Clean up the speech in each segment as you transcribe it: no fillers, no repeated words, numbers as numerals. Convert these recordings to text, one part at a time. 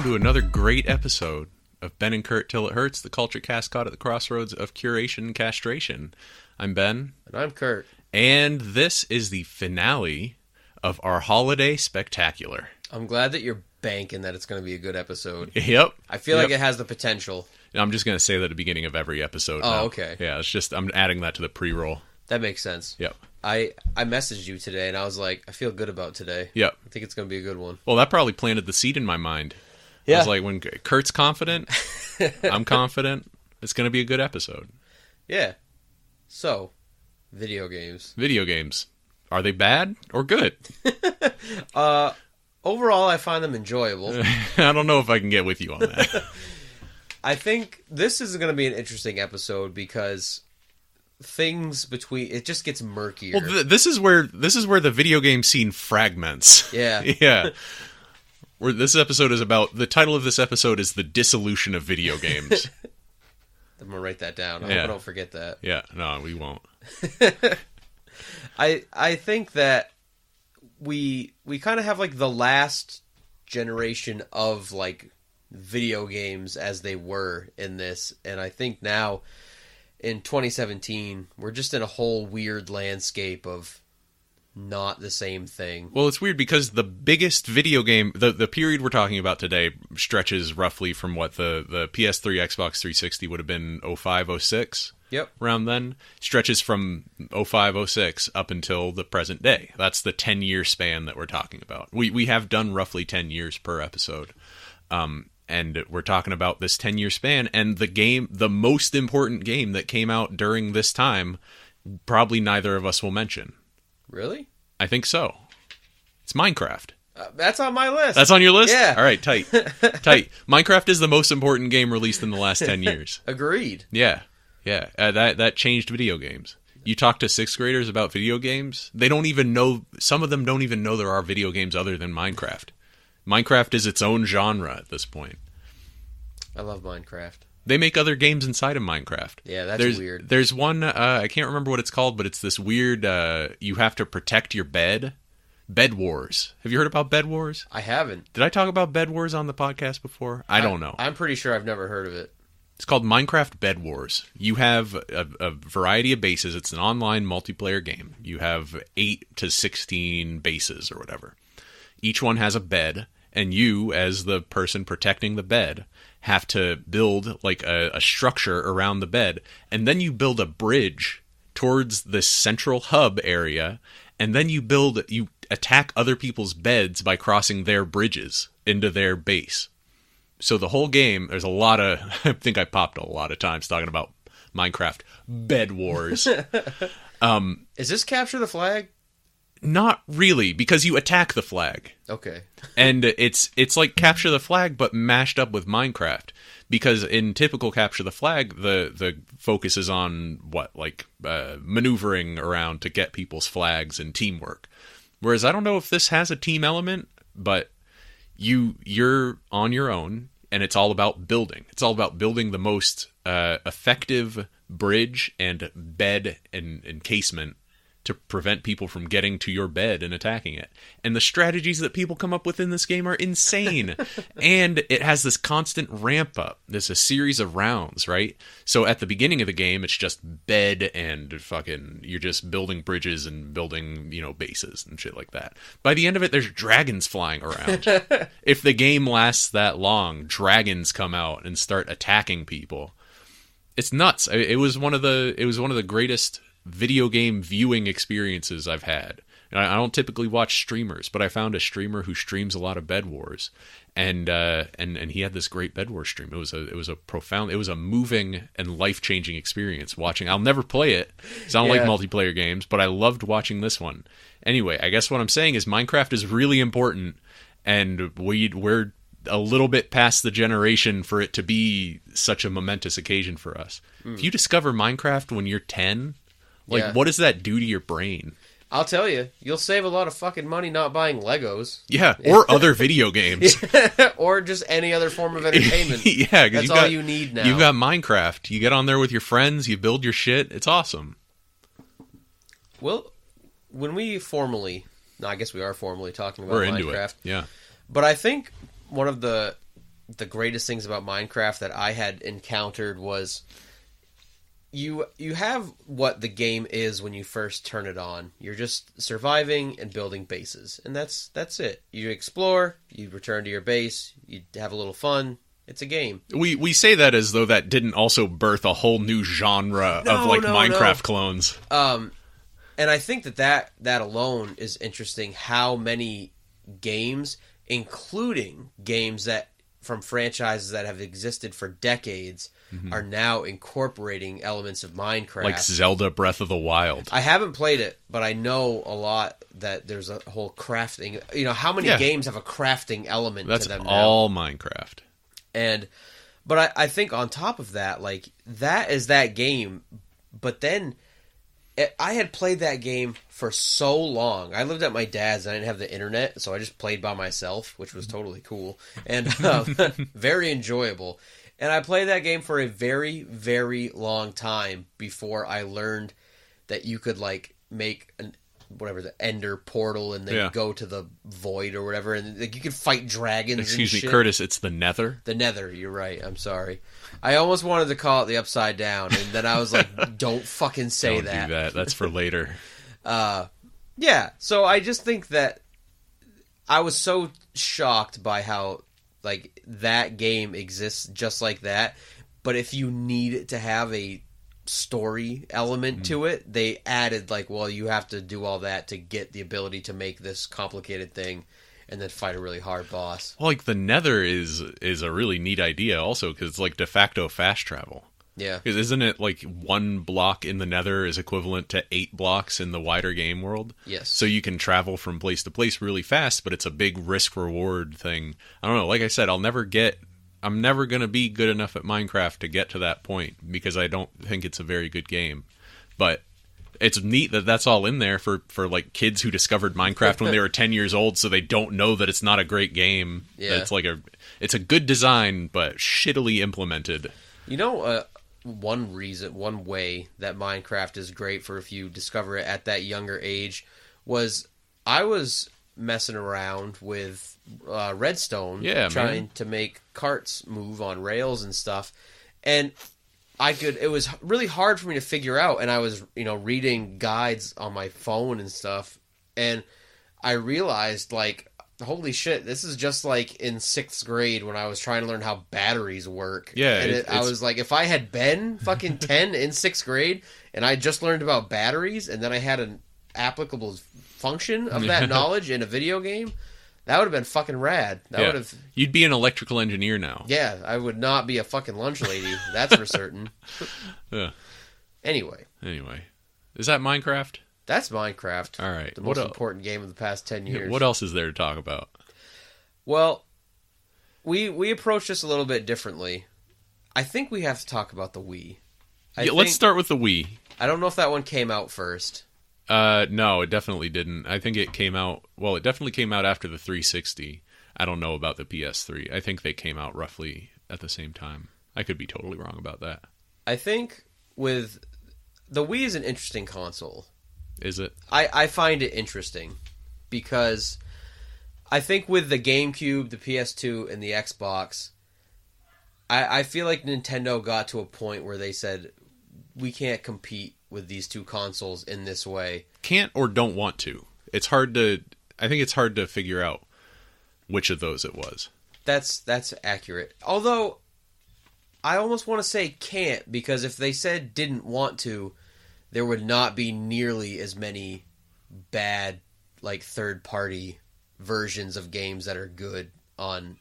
to another great episode of Ben and Curt Till It Hurts, the culture cast caught at the crossroads of curation and castration. I'm Ben. And I'm Curt. And this is the finale of our holiday spectacular. I'm glad that you're banking that it's going to be a good episode. Yep. I feel like it has the potential. I'm just going to say that at the beginning of every episode now. Okay. Yeah, it's just, I'm adding that to the pre-roll. That makes sense. Yep. I messaged you today, and I was like, I feel good about today. Yep. I think it's going to be a good one. Well, that probably planted the seed in my mind. Yeah. I was like, when Kurt's confident, I'm confident. It's going to be a good episode. Yeah. So, video games. Video games. Are they bad or good? Overall, I find them enjoyable. I don't know if I can get with you on that. I think this is going to be an interesting episode because things between it just gets murkier. Well, this is where the video game scene fragments. Yeah. Yeah. Where this episode is about, the title of this episode is The Dissolution of Video Games. I'm going to write that down. I Yeah. hope I don't forget that. Yeah, no, we won't. I think that we kind of have like the last generation of like video games as they were in this, and I think now in 2017 we're just in a whole weird landscape of not the same thing. Well, it's weird because the biggest video game, the period we're talking about today stretches roughly from what the PS3, Xbox 360 would have been 05, 06. Yep. Around then, stretches from 05, 06 up until the present day. That's the 10-year span that we're talking about. We have done roughly 10 years per episode. And we're talking about this 10-year span, and the most important game that came out during this time, probably neither of us will mention. Really? I think so. It's Minecraft. That's on my list. That's on your list? Yeah. All right, tight. Tight. Minecraft is the most important game released in the last 10 years. Agreed. Yeah. Yeah. That changed video games. You talk to 6th graders about video games, they don't even know, some of them don't even know there are video games other than Minecraft. Minecraft is its own genre at this point. I love Minecraft. They make other games inside of Minecraft. Yeah, that's weird. There's one, I can't remember what it's called, but it's this weird, you have to protect your bed. Bed Wars. Have you heard about Bed Wars? I haven't. Did I talk about Bed Wars on the podcast before? I don't know. I'm pretty sure I've never heard of it. It's called Minecraft Bed Wars. You have a variety of bases. It's an online multiplayer game. You have 8 to 16 bases or whatever. Each one has a bed, and you, as the person protecting the bed, have to build like a structure around the bed, and then you build a bridge towards this central hub area, and then you attack other people's beds by crossing their bridges into their base. So the whole game, there's a lot of, I think I popped a lot of times talking about Minecraft Bed Wars. Is this Capture the Flag? Not really, because you attack the flag. Okay. And it's like Capture the Flag, but mashed up with Minecraft. Because in typical Capture the Flag, the focus is on maneuvering around to get people's flags and teamwork. Whereas I don't know if this has a team element, but you're on your own, and it's all about building. It's all about building the most effective bridge and bed and encasement to prevent people from getting to your bed and attacking it. And the strategies that people come up with in this game are insane. And it has this constant ramp up. There's a series of rounds, right? So at the beginning of the game, it's just bed and fucking, you're just building bridges and building, bases and shit like that. By the end of it, there's dragons flying around. If the game lasts that long, dragons come out and start attacking people. It's nuts. It was one of the greatest video game viewing experiences I've had. I don't typically watch streamers, but I found a streamer who streams a lot of Bed Wars, and he had this great Bed Wars stream. It was a moving and life-changing experience watching. I'll never play it because I don't like multiplayer games, but I loved watching this one. Anyway, I guess what I'm saying is Minecraft is really important, and we're a little bit past the generation for it to be such a momentous occasion for us. If you discover Minecraft when you're 10, what does that do to your brain? I'll tell you, you'll save a lot of fucking money not buying Legos. Yeah, or other video games. Or just any other form of entertainment. Yeah, that's all you need now. You've got Minecraft. You get on there with your friends, you build your shit. It's awesome. Well, when we I guess we are formally talking about We're Minecraft. into it, yeah. But I think one of the the greatest things about Minecraft that I had encountered was you have what the game is when you first turn it on. You're just surviving and building bases, and that's it. You explore, you return to your base, you have a little fun. It's a game. We say that as though that didn't also birth a whole new genre of Minecraft clones. And I think that alone is interesting. How many games, including games that from franchises that have existed for decades, are now incorporating elements of Minecraft. Like Zelda Breath of the Wild. I haven't played it, but I know a lot that there's a whole crafting. You know, how many games have a crafting element to them now? That's all Minecraft. But I think on top of that, like, that is that game. But then I had played that game for so long. I lived at my dad's and I didn't have the internet, so I just played by myself, which was totally cool and very enjoyable. And I played that game for a very, very long time before I learned that you could, like, make the Ender portal and then go to the Void or whatever, and like, you could fight dragons. Excuse me, Curtis, it's the Nether. The Nether, you're right. I'm sorry. I almost wanted to call it the Upside Down, and then I was like, don't fucking say that. Don't do that. That's for later. Yeah, so I just think that I was so shocked by how, like, that game exists just like that, but if you need it to have a story element to it, they added, like, well, you have to do all that to get the ability to make this complicated thing and then fight a really hard boss. Well, like, the Nether is a really neat idea also, because it's like de facto fast travel. Yeah. Because isn't it like 1 block in the Nether is equivalent to 8 blocks in the wider game world? Yes. So you can travel from place to place really fast, but it's a big risk-reward thing. I don't know. Like I said, I'm never going to be good enough at Minecraft to get to that point, because I don't think it's a very good game. But it's neat that that's all in there for like kids who discovered Minecraft when they were 10 years old, so they don't know that it's not a great game. Yeah. It's a good design, but shittily implemented. You know, one way that Minecraft is great for if you discover it at that younger age was I was messing around with Redstone, trying to make carts move on rails and stuff, and it was really hard for me to figure out, and I was, reading guides on my phone and stuff, and I realized, like, holy shit, this is just like in 6th grade when I was trying to learn how batteries work. Yeah. And I was like, if I had been fucking 10 in 6th grade and I just learned about batteries and then I had an applicable function of that knowledge in a video game, that would have been fucking rad. You'd be an electrical engineer now. Yeah, I would not be a fucking lunch lady. That's for certain. Yeah. Anyway. Is that Minecraft? That's Minecraft. All right. The most important game of the past 10 years. What else is there to talk about? Well, we approached this a little bit differently. I think we have to talk about the Wii. Let's start with the Wii. I don't know if that one came out first. No, it definitely didn't. I think it came out... Well, it definitely came out after the 360. I don't know about the PS3. I think they came out roughly at the same time. I could be totally wrong about that. I think with... The Wii is an interesting console. Is it? I find it interesting because I think with the GameCube, the PS2, and the Xbox, I feel like Nintendo got to a point where they said, we can't compete with these two consoles in this way. Can't or don't want to. I think it's hard to figure out which of those it was. That's accurate. Although, I almost want to say can't, because if they said didn't want to, there would not be nearly as many bad, like, third-party versions of games that are good on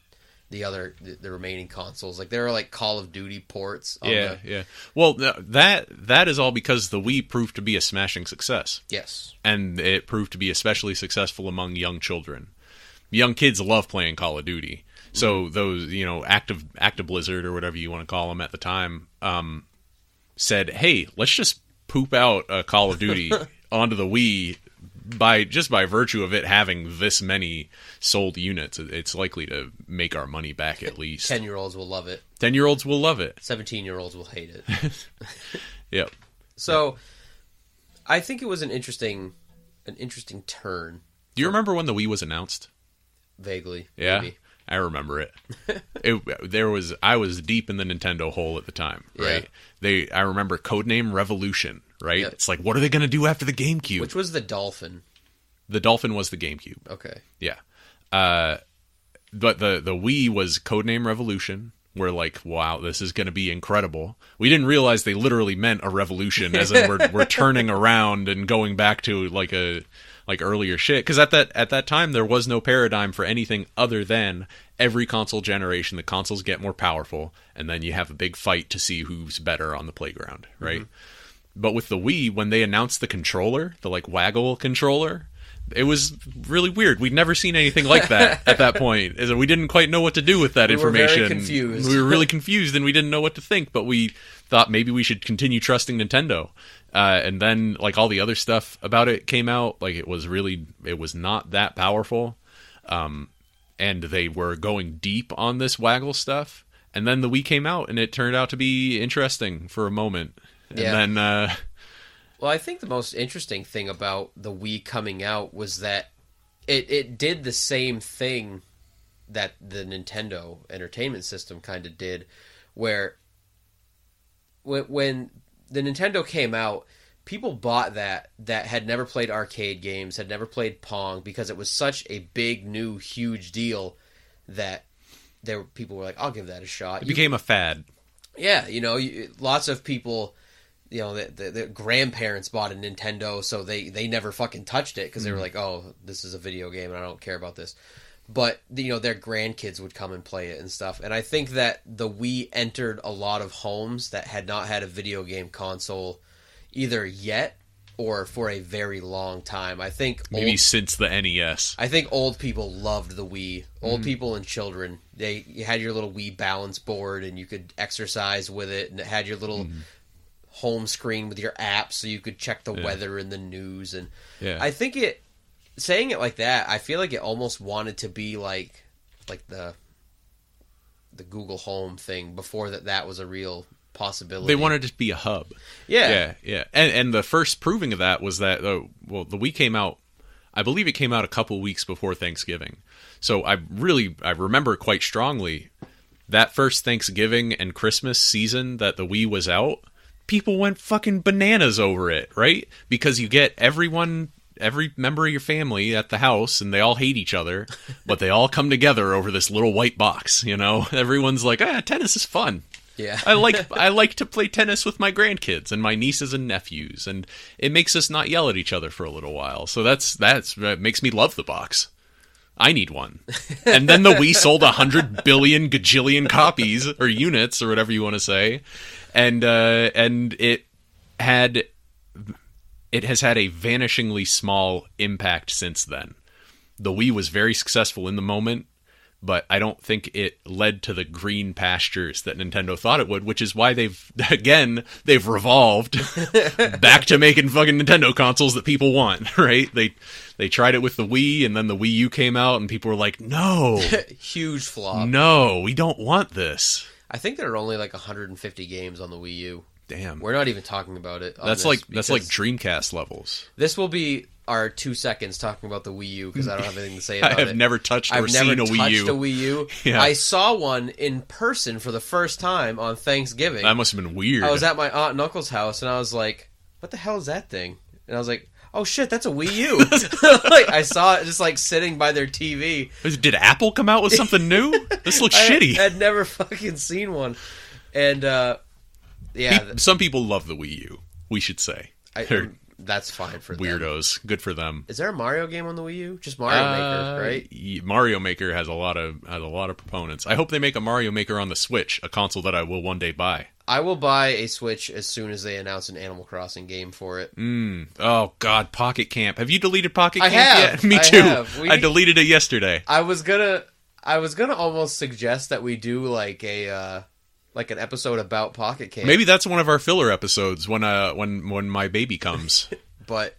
the remaining consoles. Like, there are, like, Call of Duty ports. Yeah. Well, that is all because the Wii proved to be a smashing success. Yes. And it proved to be especially successful among young children. Young kids love playing Call of Duty. So those, Active Blizzard or whatever you want to call them at the time, said, hey, let's just poop out a Call of Duty onto the Wii by virtue of it having this many sold units. It's likely to make our money back at least. 10-year-olds will love it. 10-year-olds will love it. 17-year-olds will hate it. Yep. So, I think it was an interesting turn. Do you remember when the Wii was announced? Vaguely. Yeah. Maybe. I remember it. I was deep in the Nintendo hole at the time, right? Yeah. I remember Codename Revolution, right? Yep. It's like, what are they going to do after the GameCube? Which was the Dolphin? The Dolphin was the GameCube. Okay. Yeah. But the Wii was Codename Revolution. We're like, wow, this is going to be incredible. We didn't realize they literally meant a revolution, as in we're turning around and going back to like earlier shit. Because at that time there was no paradigm for anything other than every console generation the consoles get more powerful, and then you have a big fight to see who's better on the playground, right? Mm-hmm. But with the Wii, when they announced the controller, the like waggle controller, it was really weird. We'd never seen anything like that at that point. We didn't quite know what to do with that information. We were very confused. We were really confused, and we didn't know what to think, but we thought maybe we should continue trusting Nintendo. And then, like, all the other stuff about it came out. Like, it was not that powerful. And they were going deep on this waggle stuff. And then the Wii came out, and it turned out to be interesting for a moment. And then... Well, I think the most interesting thing about the Wii coming out was that it did the same thing that the Nintendo Entertainment System kind of did, where when the Nintendo came out, people bought that had never played arcade games, had never played Pong, because it was such a big, new, huge deal that people were like, I'll give that a shot. It became a fad. Yeah, lots of people... the grandparents bought a Nintendo, so they never fucking touched it because they were like, oh, this is a video game and I don't care about this. But, their grandkids would come and play it and stuff. And I think that the Wii entered a lot of homes that had not had a video game console either yet or for a very long time. I think maybe since the NES. I think old people loved the Wii. Old people and children. You had your little Wii balance board and you could exercise with it, and it had your little... home screen with your app so you could check the weather and the news. And I think saying it like that, I feel like it almost wanted to be like the Google Home thing before that was a real possibility. They wanted it to be a hub. Yeah. And the first proving of that was that the Wii came out, I believe it came out a couple weeks before Thanksgiving. So I remember quite strongly that first Thanksgiving and Christmas season that the Wii was out. People went fucking bananas over it, right? Because you get every member of your family at the house, and they all hate each other, but they all come together over this little white box, Everyone's like, tennis is fun. Yeah. I like to play tennis with my grandkids and my nieces and nephews, and it makes us not yell at each other for a little while. So that makes me love the box. I need one. And then the Wii sold 100 billion gajillion copies, or units, or whatever you want to say. And it has had a vanishingly small impact since then. The Wii was very successful in the moment, but I don't think it led to the green pastures that Nintendo thought it would, which is why they've revolved back to making fucking Nintendo consoles that people want, right? They tried it with the Wii, and then the Wii U came out, and people were like, no. Huge flop. No, we don't want this. I think there are only like 150 games on the Wii U. Damn. We're not even talking about it. That's like Dreamcast levels. This will be our 2 seconds talking about the Wii U because I don't have anything to say about it. I have never touched or seen a Wii U. I've never touched a Wii U. Yeah. I saw one in person for the first time on Thanksgiving. That must have been weird. I was at my aunt and uncle's house, and I was like, what the hell is that thing? And I was like, oh shit, that's a Wii U. Like, I saw it just like sitting by their TV. Did Apple come out with something new? This looks shitty. I had never fucking seen one. And some people love the Wii U, we should say. That's fine for weirdos. them. Good for them. Is there a Mario game on the Wii U? Just Mario Maker, right? Mario Maker has a lot of proponents. I hope they make a Mario Maker on the Switch, a console that I will one day buy. I will buy a Switch as soon as they announce an Animal Crossing game for it. Oh God, Pocket Camp. Have you deleted Pocket Camp yet? Me too. I deleted it yesterday. I was gonna almost suggest that we do like an episode about Pocket Camp. Maybe that's one of our filler episodes when my baby comes. But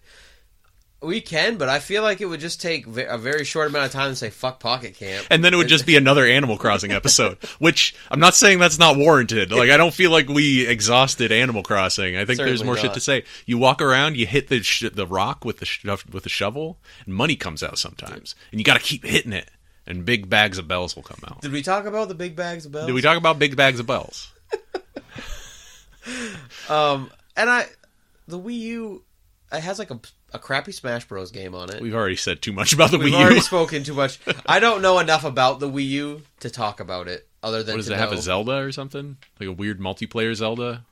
we can, but I feel like it would just take a very short amount of time to say fuck Pocket Camp. And then it would just be another Animal Crossing episode, which I'm not saying that's not warranted. Like, I don't feel like we exhausted Animal Crossing. I think there's more shit to say. You walk around, you hit the rock with the shovel, and money comes out sometimes. And you got to keep hitting it. and big bags of bells will come out. Did we talk about the big bags of bells? Did we talk about big bags of bells? The Wii U, it has like a crappy Smash Bros. Game on it. We've already said too much about the Wii U. We've already spoken too much. I don't know enough about the Wii U to talk about it, other than does it have a Zelda or something? Like a weird multiplayer Zelda?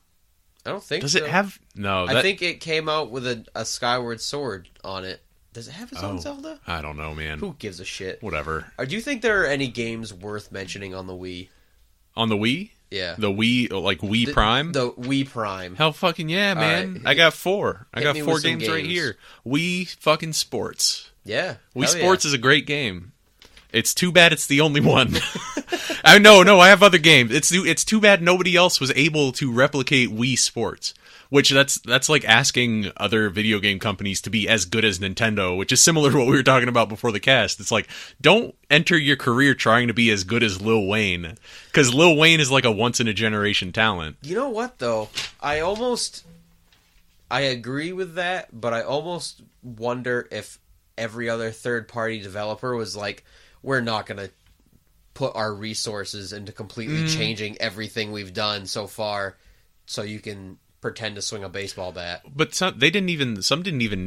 I don't think so. Does it have... No. I think it came out with a Skyward Sword on it. Does it have its own Oh, Zelda? I don't know, man. Who gives a shit? Whatever. Do you think there are any games worth mentioning on the Wii? On the Wii? Yeah. The Wii, like Wii Prime? The Wii Prime. Hell fucking yeah, man. right. I got 4. I got me 4 with some games right games. here. Wii fucking Sports. Yeah. Wii Hell Sports yeah. is a great game. It's too bad it's the only one. No, I have other games. It's too bad nobody else was able to replicate Wii Sports. Which that's like asking other video game companies to be as good as Nintendo, which is similar to what we were talking about before the cast. It's like, don't enter your career trying to be as good as Lil Wayne, because Lil Wayne is like a once in a generation talent. You know what though? I agree with that, but I almost wonder if every other third party developer was like, we're not gonna put our resources into completely changing everything we've done so far, so you can pretend to swing a baseball bat. But some didn't even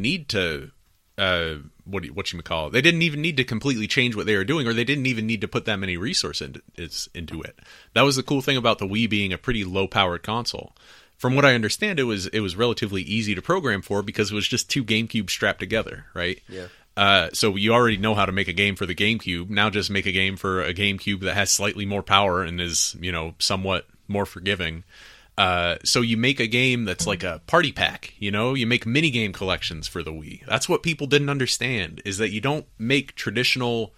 need to whatchamacallit. They didn't even need to completely change what they were doing, or they didn't even need to put that many resources into it. That was the cool thing about the Wii being a pretty low powered console. From what I understand, it was relatively easy to program for because it was just 2 GameCubes strapped together, right? Yeah. So you already know how to make a game for the GameCube. Now just make a game for a GameCube that has slightly more power and is, somewhat more forgiving. So you make a game that's like a party pack, you make minigame collections for the Wii. That's what people didn't understand, is that you don't make traditional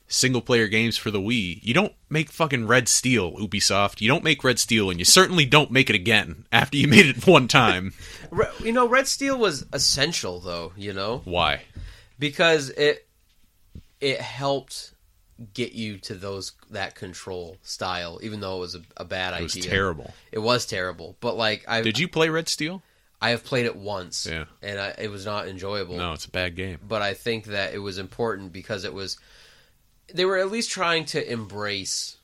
single-player games for the Wii. You don't make fucking Red Steel, Ubisoft. You don't make Red Steel, and you certainly don't make it again after you made it one time. Red Steel was essential, though, Why? Because it helped get you to that control style, even though it was a bad idea. It was terrible. It was terrible. But did you play Red Steel? I have played it once, yeah, and it was not enjoyable. No, it's a bad game. But I think that it was important because they were at least trying to embrace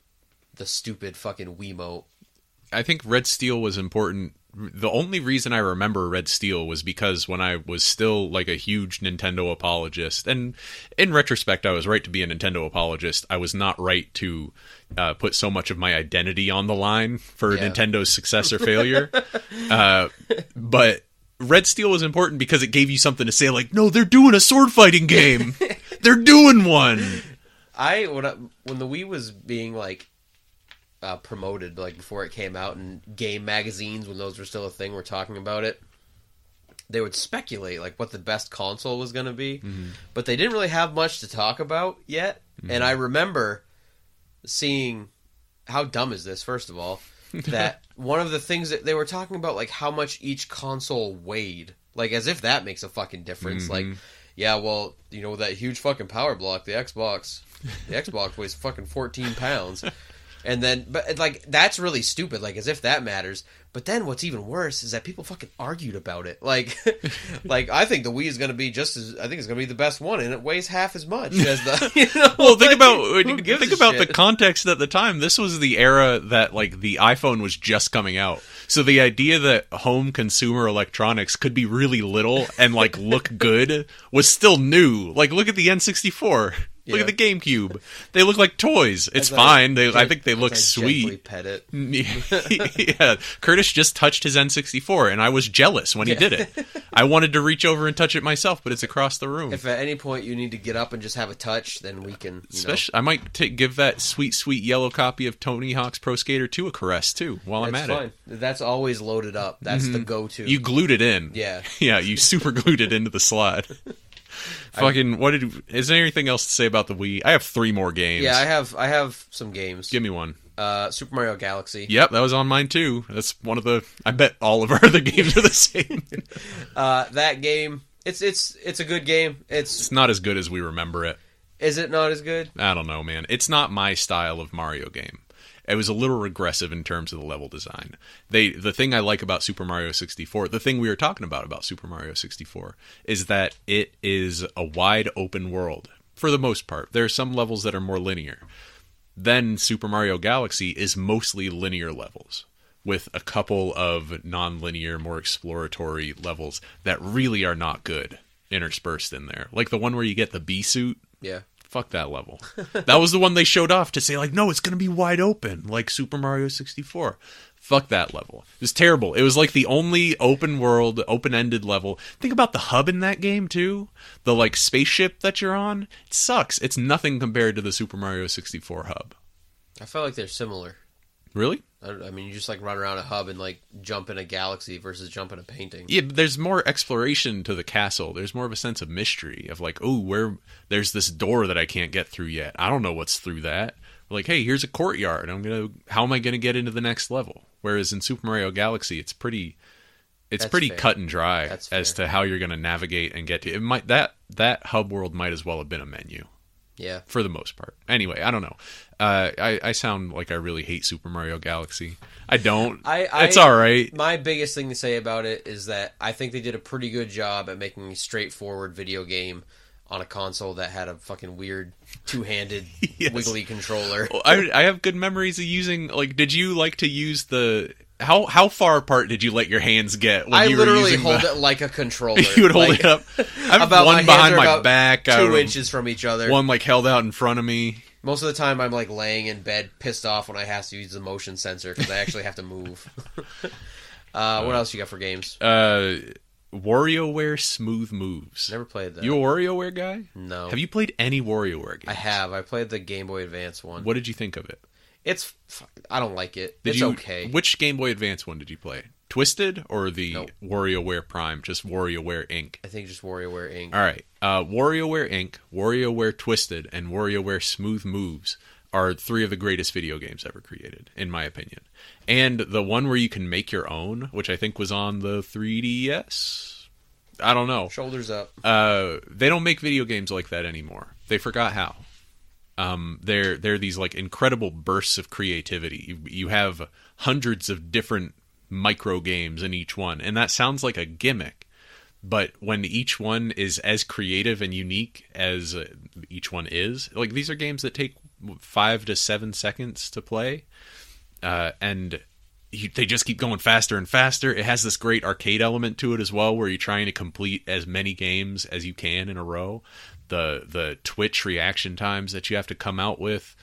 the stupid fucking Wiimote. I think Red Steel was important. The only reason I remember Red Steel was because when I was still like a huge Nintendo apologist, and in retrospect I was right to be a Nintendo apologist, I was not right to put so much of my identity on the line for Nintendo's success or failure. But Red Steel was important because it gave you something to say, like, no, they're doing a sword fighting game. They're doing one. When the Wii was being promoted before it came out, and game magazines, when those were still a thing, were talking about it, they would speculate what the best console was going to be, but they didn't really have much to talk about yet. And I remember seeing, how dumb is this, first of all, that one of the things that they were talking about, how much each console weighed, as if that makes a fucking difference. Yeah, well, that huge fucking power block, the Xbox weighs fucking 14 pounds. And then, but that's really stupid, as if that matters. But then what's even worse is that people fucking argued about it. I think the Wii is going to be I think it's going to be the best one, and it weighs half as much as the, Well, think about the context at the time. This was the era that, the iPhone was just coming out. So the idea that home consumer electronics could be really little and, look good was still new. Look at the N64. Look at the GameCube. They look like toys. It's fine. I think they look sweet. Pet it. Yeah, Curtis just touched his N64, and I was jealous when he did it. I wanted to reach over and touch it myself, but it's across the room. If at any point you need to get up and just have a touch, then we can. I might give that sweet, sweet yellow copy of Tony Hawk's Pro Skater 2 a caress too while I'm at it. That's always loaded up. That's the go-to. You glued it in. Yeah. Yeah, you super glued it into the slot. Is there anything else to say about the Wii? I have 3 more games. Yeah, I have some games. Give me one. Super Mario Galaxy. Yep, that was on mine too. That's one of the. I bet all of our other games are the same. That game, it's a good game. It's not as good as we remember it. Is it not as good? I don't know, man. It's not my style of Mario game. It was a little regressive in terms of the level design. The thing I like about Super Mario 64, the thing we were talking about Super Mario 64, is that it is a wide open world. for the most part. There are some levels that are more linear. Then Super Mario Galaxy is mostly linear levels, with a couple of non-linear, more exploratory levels that really are not good interspersed in there. Like the one where you get the bee suit. Yeah. Fuck that level. That was the one they showed off to say, like, no, it's going to be wide open, like Super Mario 64. Fuck that level. It was terrible. It was like the only open world, open-ended level. Think about the hub in that game, too. The, like, spaceship that you're on. It sucks. It's nothing compared to the Super Mario 64 hub. I felt like they're similar. Really? I mean, you just like run around a hub and like jump in a galaxy versus jump in a painting. Yeah, but there's more exploration to the castle. There's more of a sense of mystery of like, oh, there's this door that I can't get through yet. I don't know what's through that. Like, hey, here's a courtyard. How am I gonna get into the next level? Whereas in Super Mario Galaxy, it's pretty fair. Cut and dry as to how you're gonna navigate and get to it. That hub world might as well have been a menu. Yeah. For the most part. Anyway, I don't know. I sound like I really hate Super Mario Galaxy. I don't. It's all right. My biggest thing to say about it is that I think they did a pretty good job at making a straightforward video game on a console that had a fucking weird two-handed yes. wiggly controller. I have good memories of using, like, did you like to use the... How far apart did you let your hands get when you were using I literally hold it like a controller. You would hold it up. I have one behind my back. 2 inches from each other. One, like, held out in front of me. Most of the time, I'm, like, laying in bed, pissed off when I have to use the motion sensor, because I actually have to move. What else you got for games? WarioWare Smooth Moves. Never played that. You a WarioWare guy? No. Have you played any WarioWare games? I have. I played the Game Boy Advance one. What did you think of it? I don't like it. It's okay. Which Game Boy Advance one did you play? Twisted or the Nope. WarioWare Prime? Just WarioWare Inc. I think just WarioWare Inc. All right. WarioWare Inc., WarioWare Twisted, and WarioWare Smooth Moves are 3 of the greatest video games ever created, in my opinion. And the one where you can make your own, which I think was on the 3DS? I don't know. Shoulders up. They don't make video games like that anymore. They forgot how. They're these like incredible bursts of creativity. You have hundreds of different micro games in each one, and that sounds like a gimmick. But when each one is as creative and unique as each one is, like these are games that take 5 to 7 seconds to play, and they just keep going faster and faster. It has this great arcade element to it as well, where you're trying to complete as many games as you can in a row. The Twitch reaction times that you have to come out with.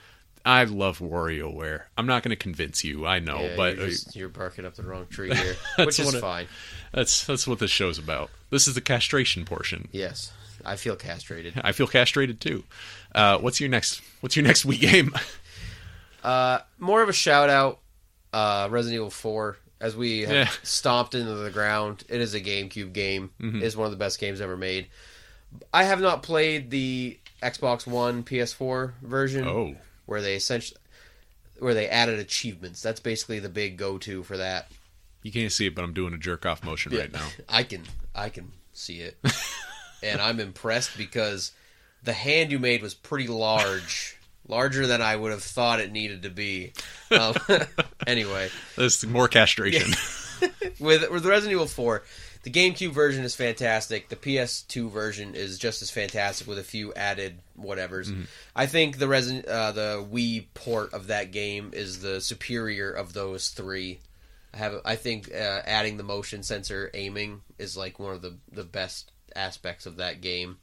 I love WarioWare. I'm not going to convince you, I know, yeah, but you're barking up the wrong tree here, which is fine. That's what this show's about. This is the castration portion. Yes, I feel castrated. I feel castrated too. What's your next Wii game? More of a shout out. Resident Evil 4. As we have stomped into the ground, it is a GameCube game. Mm-hmm. It is one of the best games ever made. I have not played the Xbox One PS4 version, where they added achievements. That's basically the big go-to for that. You can't see it, but I'm doing a jerk-off motion right now. I can see it, and I'm impressed because the hand you made was pretty large. Larger than I would have thought it needed to be. Anyway. There's more castration. Yeah. With Resident Evil 4, the GameCube version is fantastic. The PS2 version is just as fantastic with a few added whatevers. Mm-hmm. I think the Wii port of that game is the superior of those 3. I think adding the motion sensor aiming is like one of the best aspects of that game.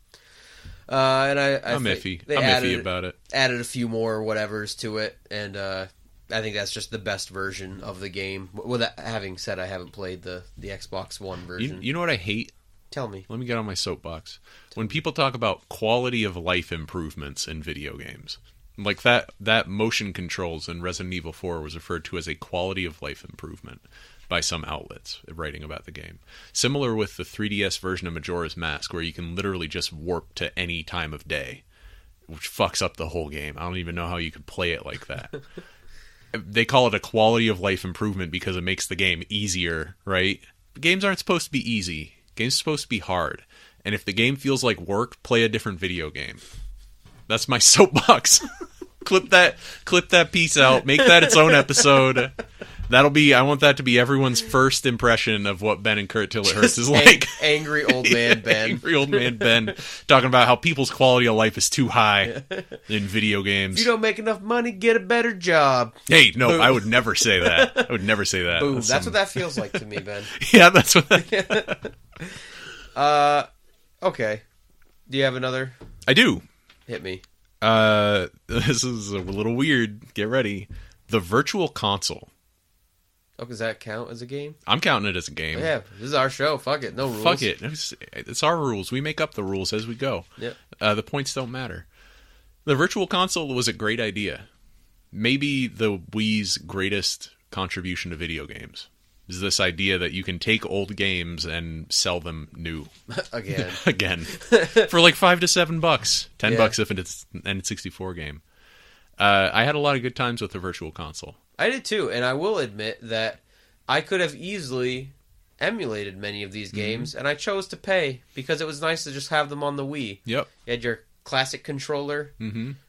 And I'm iffy. I'm iffy about it. Added a few more whatevers to it, and I think that's just the best version of the game. With that having said, I haven't played the Xbox One version. You know what I hate? Tell me. Let me get on my soapbox. When people talk about quality of life improvements in video games, like that motion controls in Resident Evil 4 was referred to as a quality of life improvement by some outlets writing about the game. Similar with the 3DS version of Majora's Mask, where you can literally just warp to any time of day, which fucks up the whole game. I don't even know how you could play it like that. They call it a quality of life improvement because it makes the game easier, right? Games aren't supposed to be easy. Games are supposed to be hard. And if the game feels like work, play a different video game. That's my soapbox. Clip that piece out. Make that its own episode. I want that to be everyone's first impression of what Ben and Curt Till It Hurts is like. Angry old man Ben. Angry old man Ben talking about how people's quality of life is too high in video games. If you don't make enough money, get a better job. Hey, no, Boom. I would never say that. I would never say that. Boom. That's what that feels like to me, Ben. Yeah, that's what that... Okay. Do you have another? I do. Hit me. This is a little weird. Get ready. The Virtual Console. Oh, does that count as a game? I'm counting it as a game. Yeah, this is our show. Fuck it. No rules. Fuck it. It's our rules. We make up the rules as we go. Yep. The points don't matter. The Virtual Console was a great idea. Maybe the Wii's greatest contribution to video games is this idea that you can take old games and sell them new. Again. For like $5 to $7. $10 if it's an N64 game. I had a lot of good times with the Virtual Console. I did too, and I will admit that I could have easily emulated many of these games, and I chose to pay because it was nice to just have them on the Wii. Yep. You had your classic controller,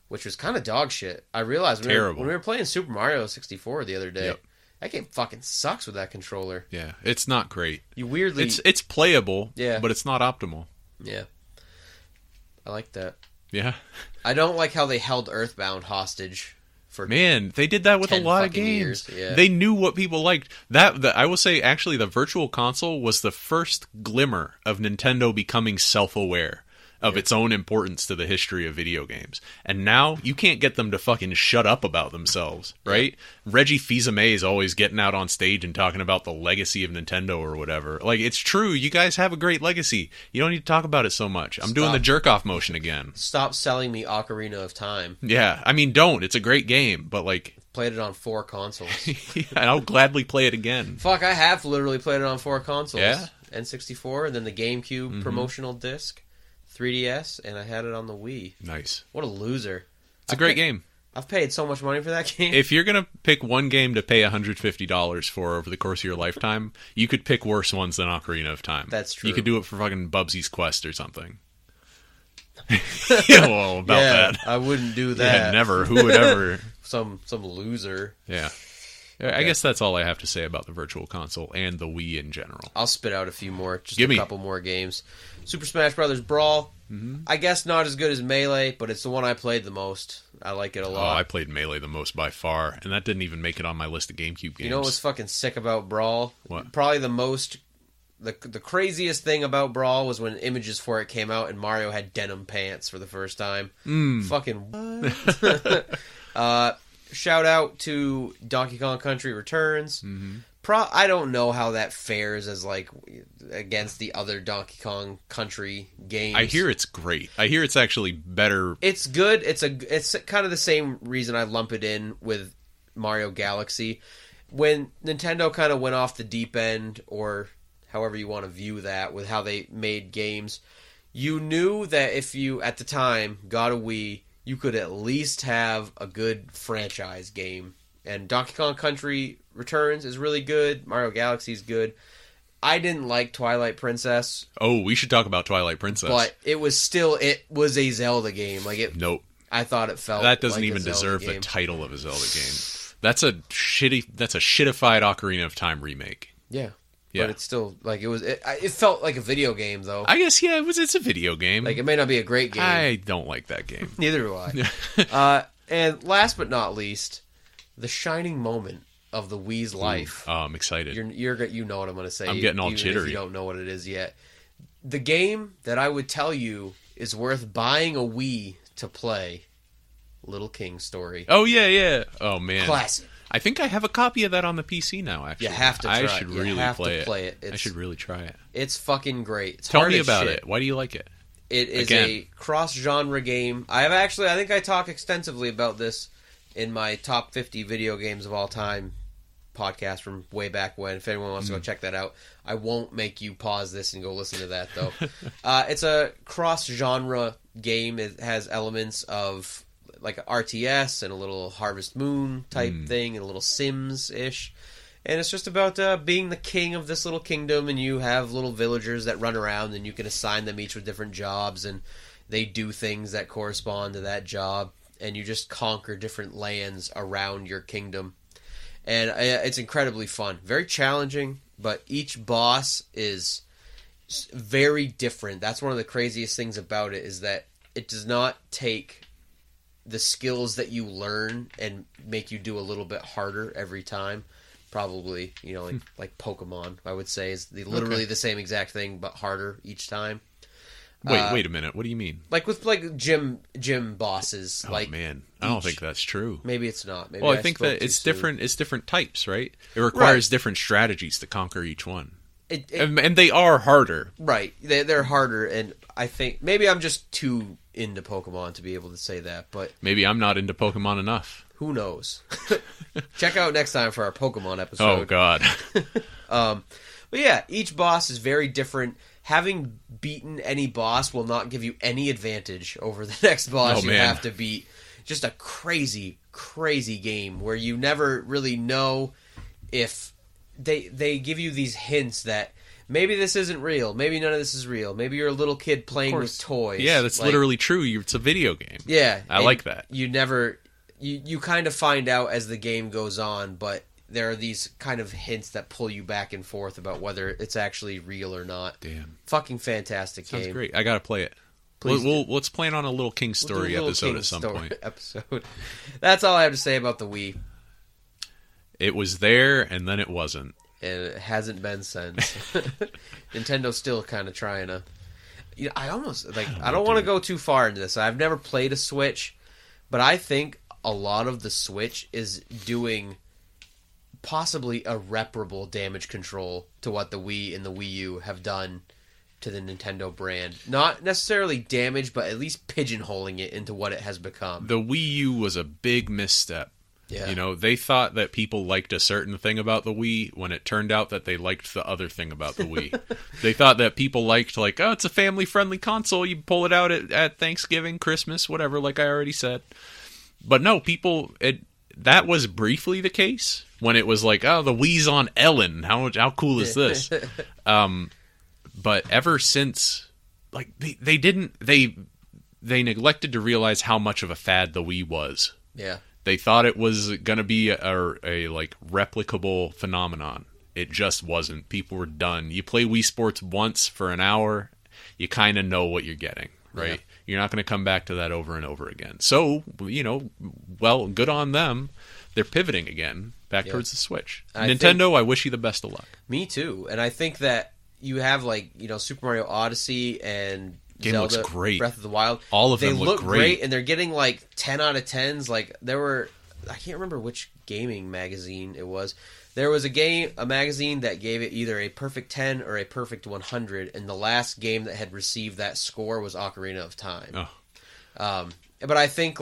which was kind of dog shit. I realized when we were playing Super Mario 64 the other day, that game fucking sucks with that controller. Yeah, it's not great. You weirdly... It's playable, yeah, but it's not optimal. Yeah. I like that. Yeah. I don't like how they held Earthbound hostage for they did that with a lot of games. Yeah. They knew what people liked. I will say, actually, the Virtual Console was the first glimmer of Nintendo becoming self-aware of its own importance to the history of video games. And now, you can't get them to fucking shut up about themselves, right? Yeah. Reggie Fils-Aimé is always getting out on stage and talking about the legacy of Nintendo or whatever. Like, it's true, you guys have a great legacy. You don't need to talk about it so much. I'm doing the jerk-off motion again. Stop selling me Ocarina of Time. Yeah, I mean, don't. It's a great game, but like... Played it on 4 consoles. Yeah, I'll gladly play it again. Fuck, I have literally played it on 4 consoles. Yeah? N64, and then the GameCube promotional disc. 3DS, and I had it on the Wii. Nice. What a loser. It's a great game. I've paid so much money for that game. If you're going to pick one game to pay $150 for over the course of your lifetime, you could pick worse ones than Ocarina of Time. That's true. You could do it for fucking Bubsy's Quest or something. Yeah, well, about that. I wouldn't do that. Yeah, never. Who would ever? Some loser. Yeah. I guess that's all I have to say about the Virtual Console and the Wii in general. I'll spit out a few more. Just Give a me. couple more games. Super Smash Bros. Brawl. I guess not as good as Melee, but it's the one I played the most. I like it a lot. Oh, I played Melee the most by far, and that didn't even make it on my list of GameCube games. You know what's fucking sick about Brawl? What? Probably the craziest thing about Brawl was when images for it came out and Mario had denim pants for the first time. Fucking what? Shout out to Donkey Kong Country Returns. I don't know how that fares as like against the other Donkey Kong Country games. I hear it's great. I hear it's actually better. It's good. It's kind of the same reason I lump it in with Mario Galaxy. When Nintendo kind of went off the deep end, or however you want to view that, with how they made games, you knew that if you at the time got a Wii, you could at least have a good franchise game. And Donkey Kong Country Returns is really good. Mario Galaxy is good. I didn't like Twilight Princess. Oh, we should talk about Twilight Princess. But it was a Zelda game. Nope. I thought it felt that doesn't like even a Zelda deserve game. the title of a Zelda game. That's a shitified Ocarina of Time remake. Yeah. Yeah. But it's still like it felt like a video game though. I guess it's a video game. Like it may not be a great game. I don't like that game. Neither do I. And last but not least, the shining moment of the Wii's life. Oh, I'm excited. You know what I'm going to say. I'm getting all even jittery. If you don't know what it is yet. The game that I would tell you is worth buying a Wii to play. Little King Story. Oh yeah. Oh man. Classic. I think I have a copy of that on the PC now. Actually, You have to try I it. should You really have play to it. play it. I should really try it. It's fucking great. It's Tell hard me as about shit. it. Why do you like it? It is a cross-genre game. I think I talk extensively about this in my top 50 video games of all time podcast from way back when. If anyone wants to go check that out, I won't make you pause this and go listen to that, though. It's a cross-genre game. It has elements of like an RTS and a little Harvest Moon type thing and a little Sims-ish. And it's just about being the king of this little kingdom, and you have little villagers that run around, and you can assign them each with different jobs, and they do things that correspond to that job, and you just conquer different lands around your kingdom. And it's incredibly fun. Very challenging, but each boss is very different. That's one of the craziest things about it, is that it does not take the skills that you learn and make you do a little bit harder every time. Probably, like Pokemon, I would say, is literally the same exact thing, but harder each time. Wait a minute. What do you mean? Like with gym bosses. Oh man, I don't think that's true. Maybe it's not. Maybe I think that it's different. It's different types, right? It requires different strategies to conquer each one, and they are harder. Right, they're harder, and I think maybe I'm just too into Pokemon to be able to say that. But maybe I'm not into Pokemon enough. Who knows? Check out next time for our Pokemon episode. Oh God. But yeah, each boss is very different. Having beaten any boss will not give you any advantage over the next boss you have to beat. Just a crazy, crazy game where you never really know if they give you these hints that maybe this isn't real, maybe none of this is real, maybe you're a little kid playing with toys. Yeah, that's literally true. It's a video game. Yeah. I like that. You never... You kind of find out as the game goes on, but there are these kind of hints that pull you back and forth about whether it's actually real or not. Damn. Fucking fantastic game. Sounds great. I gotta play it. Let's plan on a little King Story episode at some point. That's all I have to say about the Wii. It was there, and then it wasn't. And it hasn't been since. Nintendo's still kind of trying to... I almost... I don't want to go too far into this. I've never played a Switch, but I think a lot of the Switch is doing possibly irreparable damage control to what the Wii and the Wii U have done to the Nintendo brand. Not necessarily damage, but at least pigeonholing it into what it has become. The Wii U was a big misstep. Yeah. They thought that people liked a certain thing about the Wii when it turned out that they liked the other thing about the Wii. They thought that people liked, it's a family-friendly console. You pull it out at Thanksgiving, Christmas, whatever, like I already said. But no, that was briefly the case when it was like, the Wii's on Ellen. How cool is this? But ever since, they neglected to realize how much of a fad the Wii was. Yeah. They thought it was going to be a replicable phenomenon. It just wasn't. People were done. You play Wii Sports once for an hour, you kind of know what you're getting, right? Yeah. You're not going to come back to that over and over again. So, good on them. They're pivoting again back towards the Switch. Nintendo, I wish you the best of luck. Me too. And I think that you have Super Mario Odyssey and game Zelda looks great. Breath of the Wild. All of them look great. And they're getting 10 out of 10s. There were, I can't remember which gaming magazine it was. There was a magazine that gave it either a perfect 10 or a perfect 100, and the last game that had received that score was Ocarina of Time. Oh. But I think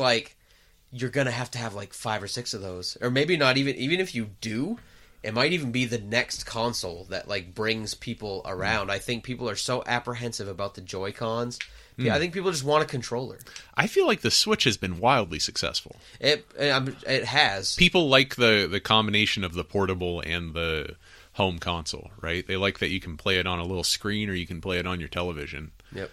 you're gonna have 5 or 6 of those, or maybe not even if you do. It might even be the next console that brings people around. I think people are so apprehensive about the Joy-Cons. I think people just want a controller. I feel like the Switch has been wildly successful. It has. People like the combination of the portable and the home console, right? They like that you can play it on a little screen or you can play it on your television. Yep.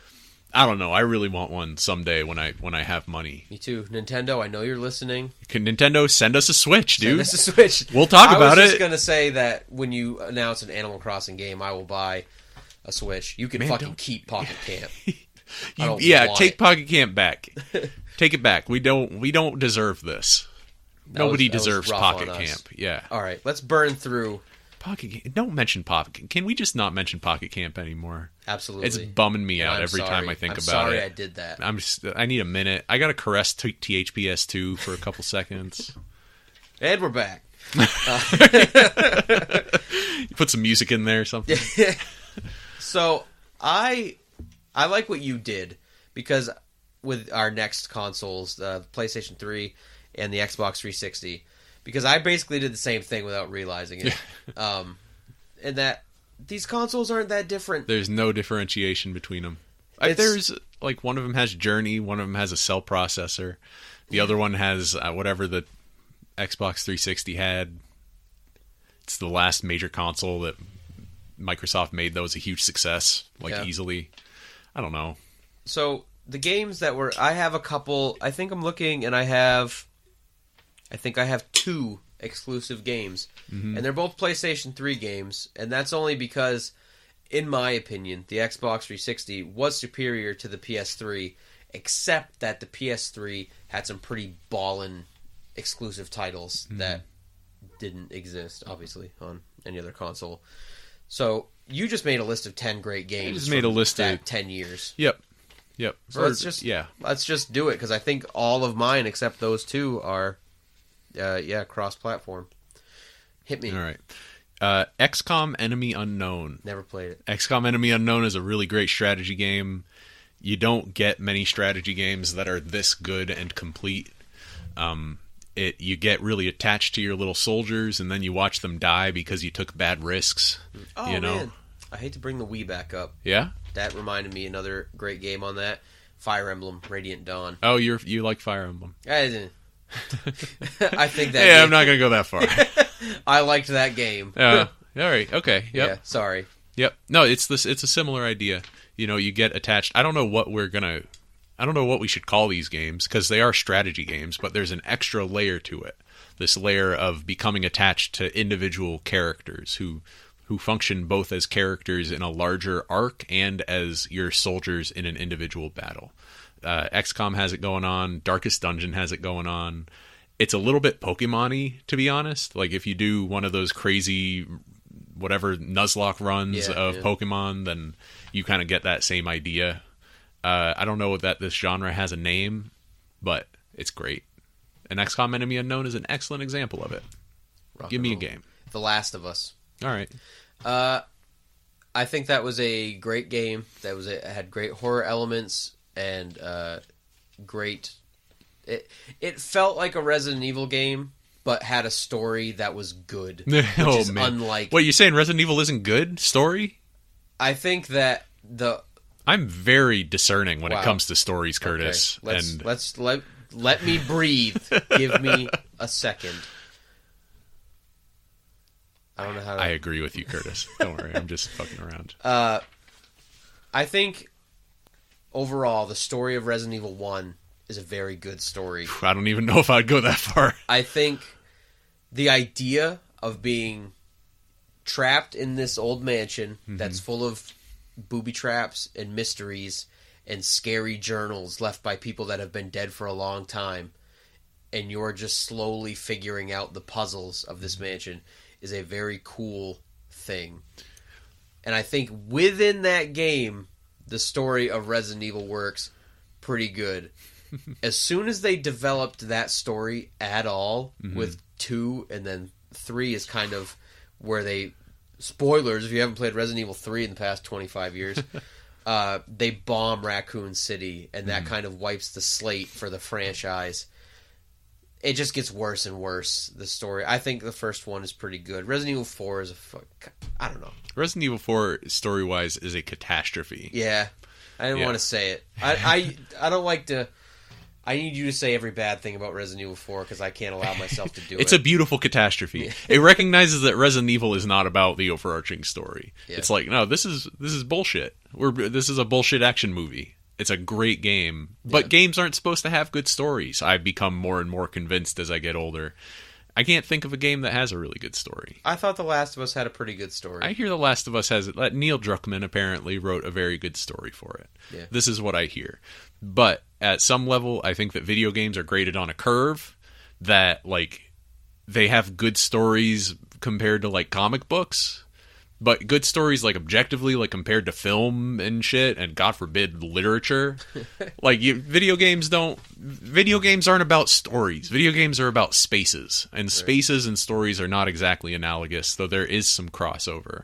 I don't know. I really want one someday when I have money. Me too. Nintendo, I know you're listening. Can Nintendo send us a Switch, dude? Send us a Switch. We'll talk about it. I was just going to say that when you announce an Animal Crossing game, I will buy a Switch. You can keep Pocket Camp. Take Pocket Camp back. Take it back. We don't deserve this. Nobody deserves Pocket Camp. Yeah. All right, let's burn through Pocket Camp. Don't mention Pocket Camp. Can we just not mention Pocket Camp anymore? Absolutely. It's bumming me out every time I think about it. I'm sorry I did that. I need a minute. I got to caress THPS2 for a couple seconds. And we're back. You put some music in there or something. So I like what you did, because with our next consoles, the PlayStation 3 and the Xbox 360, because I basically did the same thing without realizing it. And that these consoles aren't that different. There's no differentiation between them. There's one of them has Journey, one of them has a cell processor, the other one has whatever the Xbox 360 had. It's the last major console that Microsoft made that was a huge success, easily. I don't know. So the games that I have a couple. I think I'm looking, and I have 2 exclusive games, and they're both PlayStation 3 games, and that's only because, in my opinion, the Xbox 360 was superior to the PS3, except that the PS3 had some pretty ballin' exclusive titles that didn't exist, obviously, on any other console. So, you just made a list of 10 great games. I just made a list of 10 years. Yep. So let's just do it, because I think all of mine, except those two, are, cross-platform. Hit me. All right. XCOM Enemy Unknown. Never played it. XCOM Enemy Unknown is a really great strategy game. You don't get many strategy games that are this good and complete. You get really attached to your little soldiers, and then you watch them die because you took bad risks. Oh, you know? Man. I hate to bring the Wii back up. Yeah? That reminded me another great game on that. Fire Emblem, Radiant Dawn. Oh, you like Fire Emblem. I think that I'm not going to go that far. I liked that game. All right. Okay. Yep. Yeah, sorry. Yep. No, it's a similar idea. You get attached. I don't know what we should call these games, because they are strategy games, but there's an extra layer to it. This layer of becoming attached to individual characters who function both as characters in a larger arc and as your soldiers in an individual battle. XCOM has it going on. Darkest Dungeon has it going on. It's a little bit Pokemon-y, to be honest. Like, if you do one of those crazy, whatever, Nuzlocke runs of Pokemon, then you kind of get that same idea. I don't know that this genre has a name, but it's great. And XCOM Enemy Unknown is an excellent example of it. Give me a game. The Last of Us. All right. I think that was a great game. It had great horror elements and great. It felt like a Resident Evil game, but had a story that was good, which is unlike. What, you saying Resident Evil isn't good story? I think that I'm very discerning when it comes to stories, Curtis. Okay. Let me breathe. Give me a second. I don't know how to... I agree with you, Curtis. Don't worry, I'm just fucking around. I think, overall, the story of Resident Evil 1 is a very good story. I don't even know if I'd go that far. I think the idea of being trapped in this old mansion that's full of booby traps and mysteries and scary journals left by people that have been dead for a long time, and you're just slowly figuring out the puzzles of this mansion, is a very cool thing. And I think within that game, the story of Resident Evil works pretty good. As soon as they developed that story at all, with 2 and then 3 is kind of where they... Spoilers, if you haven't played Resident Evil 3 in the past 25 years, they bomb Raccoon City, and that kind of wipes the slate for the franchise. It just gets worse and worse, the story. I think the first one is pretty good. Resident Evil 4 is I don't know. Resident Evil 4, story-wise, is a catastrophe. Yeah. I didn't want to say it. I don't like to... I need you to say every bad thing about Resident Evil 4, because I can't allow myself to do it. It's a beautiful catastrophe. It recognizes that Resident Evil is not about the overarching story. Yeah. It's like, no, this is bullshit. This is a bullshit action movie. It's a great game. But games aren't supposed to have good stories. I've become more and more convinced as I get older. I can't think of a game that has a really good story. I thought The Last of Us had a pretty good story. I hear The Last of Us has it. Neil Druckmann apparently wrote a very good story for it. Yeah. This is what I hear. But at some level, I think that video games are graded on a curve that, like, they have good stories compared to, like, comic books. But good stories, like, objectively, like, compared to film and shit, and God forbid, literature. Like, video games aren't about stories. Video games are about spaces. And spaces and stories are not exactly analogous, though there is some crossover.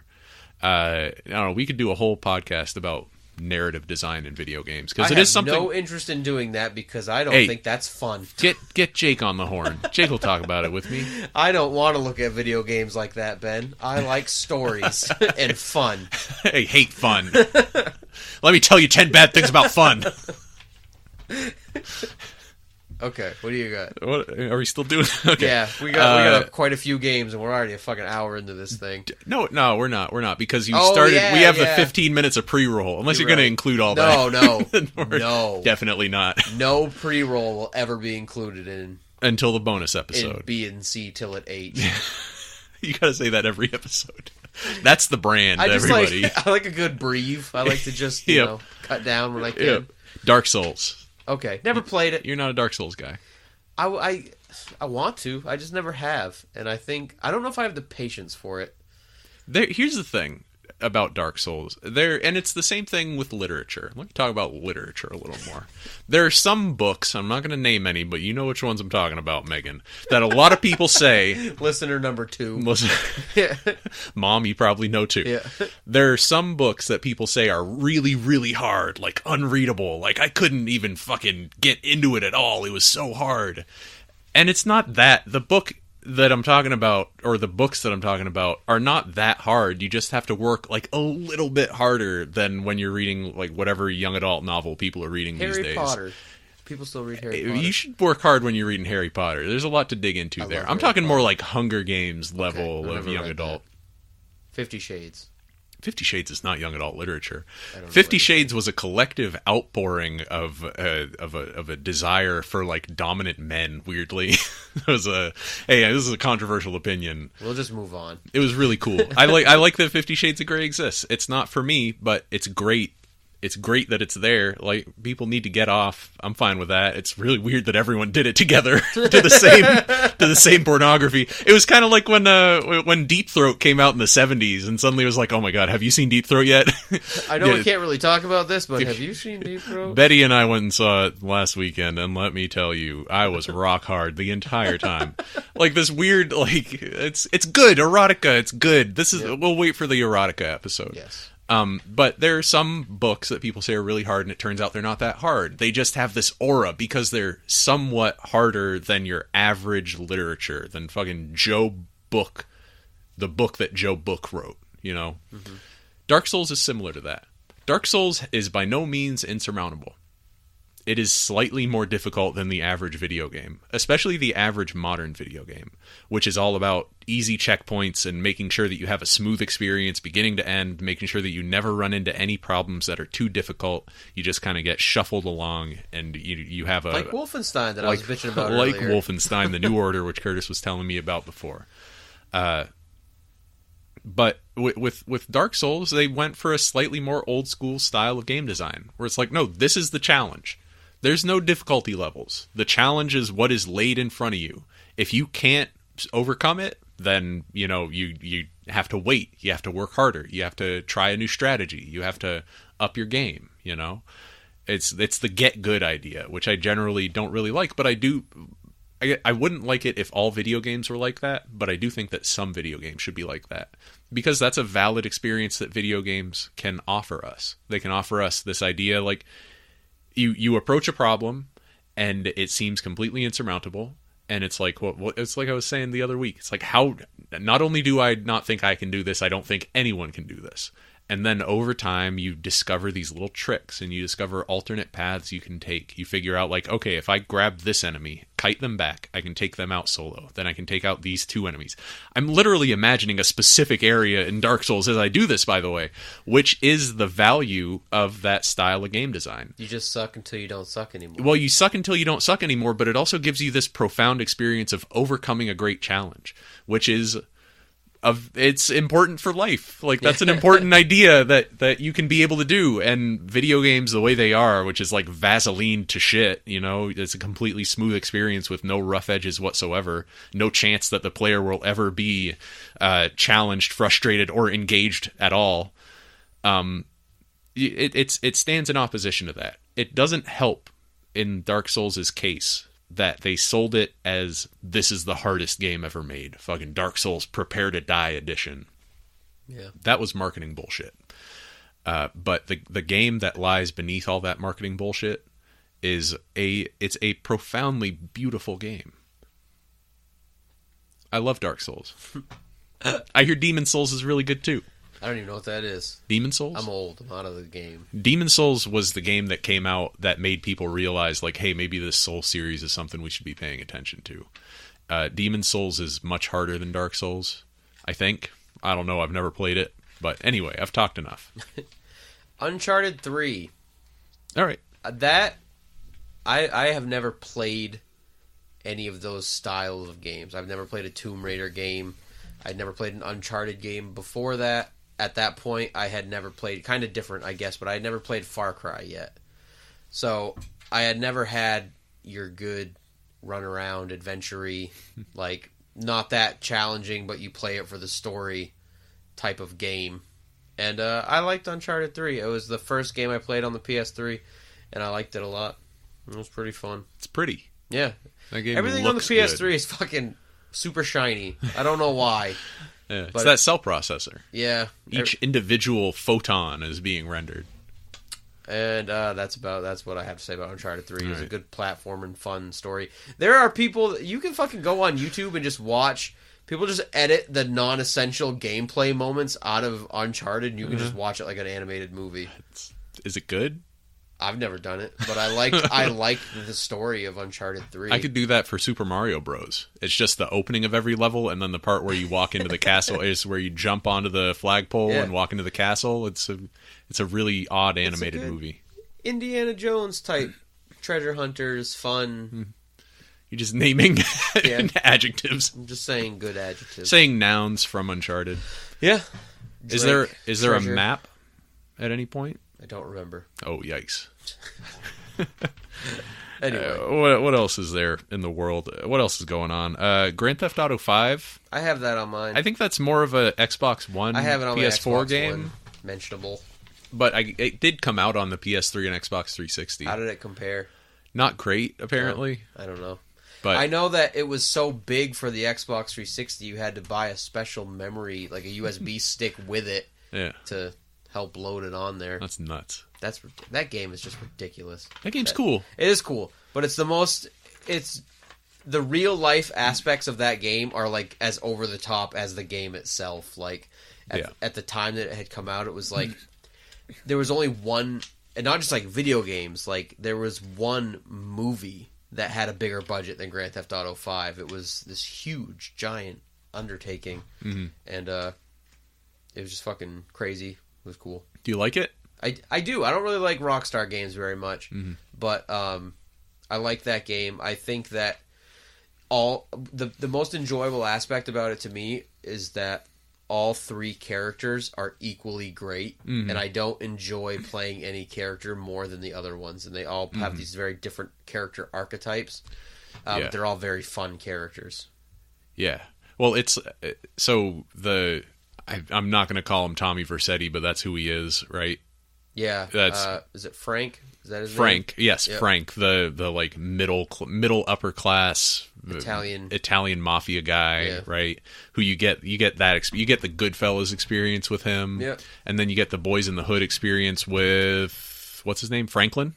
I don't know, we could do a whole podcast about narrative design in video games, because it is something. I have no interest in doing that, because I don't think that's fun. Get Jake on the horn. Jake will talk about it with me. I don't want to look at video games like that, Ben. I like stories and fun. I hate fun. Let me tell you 10 bad things about fun. Okay, what do you got? What, are we still doing? Okay. Yeah, we got quite a few games, and we're already a fucking hour into this thing. No, we're not, because you started. We have the 15 minutes of pre-roll, unless you're going to include all that. No, definitely not. No pre-roll will ever be included in Until the bonus in episode. B and C till at H. You gotta say that every episode. That's the brand, I just everybody. I like a good breathe. I like to just, you know, cut down when I can. Yep. Dark Souls. Okay. Never played it. You're not a Dark Souls guy. I want to. I just never have. And I don't know if I have the patience for it. Here's the thing about Dark Souls. And it's the same thing with literature. Let me talk about literature a little more. There are some books, I'm not going to name any, but you know which ones I'm talking about, Megan, that a lot of people say... Listener number 2. Yeah. Mom, you probably know too. Yeah. There are some books that people say are really, really hard, like unreadable. Like I couldn't even fucking get into it at all. It was so hard. And it's not that. The book that I'm talking about, or the books that I'm talking about, are not that hard. You just have to work like a little bit harder than when you're reading like whatever young adult novel people are reading these days. Harry Potter. People still read Harry Potter. You should work hard when you're reading Harry Potter. There's a lot to dig into there. I'm talking more like Hunger Games level of young adult. 50 Shades. 50 Shades is not young adult literature. 50 Shades was a collective outpouring of a desire for like dominant men. Weirdly, this is a controversial opinion. We'll just move on. It was really cool. I like that 50 Shades of Grey exists. It's not for me, but it's great. It's great that it's there. Like, people need to get off. I'm fine with that. It's really weird that everyone did it together to the same pornography. It was kind of like when Deep Throat came out in the 70s and suddenly it was like, oh my god, have you seen Deep Throat yet? I know we can't really talk about this, but have you seen Deep Throat? Betty and I went and saw it last weekend, and let me tell you, I was rock hard the entire time. Like this weird, like it's good erotica. It's good. We'll wait for the erotica episode. Yes. But there are some books that people say are really hard, and it turns out they're not that hard. They just have this aura because they're somewhat harder than your average literature, than fucking the book that Joe Book wrote, you know? Mm-hmm. Dark Souls is similar to that. Dark Souls is by no means insurmountable. It is slightly more difficult than the average video game, especially the average modern video game, which is all about easy checkpoints and making sure that you have a smooth experience beginning to end, making sure that you never run into any problems that are too difficult. You just kind of get shuffled along, and you have like Wolfenstein that I was bitching about earlier. Like Wolfenstein, the New Order, which Curtis was telling me about before. But with Dark Souls, they went for a slightly more old school style of game design, where it's like, no, this is the challenge. There's no difficulty levels. The challenge is what is laid in front of you. If you can't overcome it, then, you know, you have to wait. You have to work harder. You have to try a new strategy. You have to up your game, you know? It's the get good idea, which I generally don't really like, but I wouldn't like it if all video games were like that, but I do think that some video games should be like that. Because that's a valid experience that video games can offer us. They can offer us this idea, like, you approach a problem, and it seems completely insurmountable, and it's like, it's like I was saying the other week. It's like, how, not only do I not think I can do this, I don't think anyone can do this. And then over time, you discover these little tricks, and you discover alternate paths you can take. You figure out, like, okay, if I grab this enemy, kite them back, I can take them out solo. Then I can take out these two enemies. I'm literally imagining a specific area in Dark Souls as I do this, by the way, which is the value of that style of game design. You just suck until you don't suck anymore. Well, you suck until you don't suck anymore, but it also gives you this profound experience of overcoming a great challenge, which is... it's important for life. Like, that's an important idea that you can be able to do. And video games, the way they are, which is like Vaseline to shit, you know, it's a completely smooth experience with no rough edges whatsoever. No chance that the player will ever be challenged, frustrated, or engaged at all. It stands in opposition to that. It doesn't help in Dark Souls' case that they sold it as, this is the hardest game ever made. Fucking Dark Souls Prepare to Die edition. Yeah. That was marketing bullshit. But the game that lies beneath all that marketing bullshit it's a profoundly beautiful game. I love Dark Souls. I hear Demon Souls is really good too. I don't even know what that is. Demon Souls? I'm old. I'm out of the game. Demon Souls was the game that came out that made people realize, like, hey, maybe this Soul series is something we should be paying attention to. Demon Souls is much harder than Dark Souls, I think. I don't know. I've never played it. But anyway, I've talked enough. Uncharted 3. All right. That, I have never played any of those styles of games. I've never played a Tomb Raider game. I'd never played an Uncharted game before that. At that point, I had never played, kind of different, I guess, but I had never played Far Cry yet. So I had never had your good run around adventure-y, like not that challenging, but you play it for the story type of game. And I liked Uncharted 3. It was the first game I played on the PS3, and I liked it a lot. It was pretty fun. It's pretty. Yeah. That game Everything on the looks PS3 good. is fucking super shiny. I don't know why. Yeah, but it's that cell processor. Yeah. Each individual photon is being rendered. And that's what I have to say about Uncharted 3. It's a right. good platform and fun story. There are people, you can fucking go on YouTube and just watch, people just edit the non-essential gameplay moments out of Uncharted, and you can just watch it like an animated movie. Is it good? I've never done it, but I liked the story of Uncharted 3. I could do that for Super Mario Bros. It's just the opening of every level, and then the part where you walk into the castle is where you jump onto the flagpole and walk into the castle. It's a really odd animated movie. Indiana Jones type treasure hunters, fun. You're just naming adjectives. I'm just saying good adjectives. Saying nouns from Uncharted. Yeah. Is there a treasure. map at any point? I don't remember. Oh, yikes. Anyway. What else is there in the world? What else is going on? Grand Theft Auto 5. I have that on mine. I think that's more of a Xbox One, I have it on PS4 my Xbox game. One. Mentionable. But it did come out on the PS3 and Xbox 360. How did it compare? Not great, apparently. I don't know. But I know that it was so big for the Xbox 360, you had to buy a special memory, like a USB stick with it, to help load it on there. That's nuts. That game is just ridiculous. That game's cool. It is cool, but it's the real life aspects of that game are like as over the top as the game itself. Like at the time that it had come out, it was like there was only one, and not just like video games. Like there was one movie that had a bigger budget than Grand Theft Auto 5. It was this huge, giant undertaking, and it was just fucking crazy. It was cool. Do you like it? I do. I don't really like Rockstar games very much, but I like that game. I think that all the most enjoyable aspect about it to me is that all three characters are equally great, and I don't enjoy playing any character more than the other ones, and they all have these very different character archetypes. But they're all very fun characters. Yeah. Well, it's so I'm not going to call him Tommy Vercetti, but that's who he is, right? Yeah. That's is it Frank? Is that his name? Frank? Yes, Yep. Frank, the like middle upper class Italian mafia guy, right? Who you get the Goodfellas experience with him, and then you get the Boys in the Hood experience with what's his name, Franklin.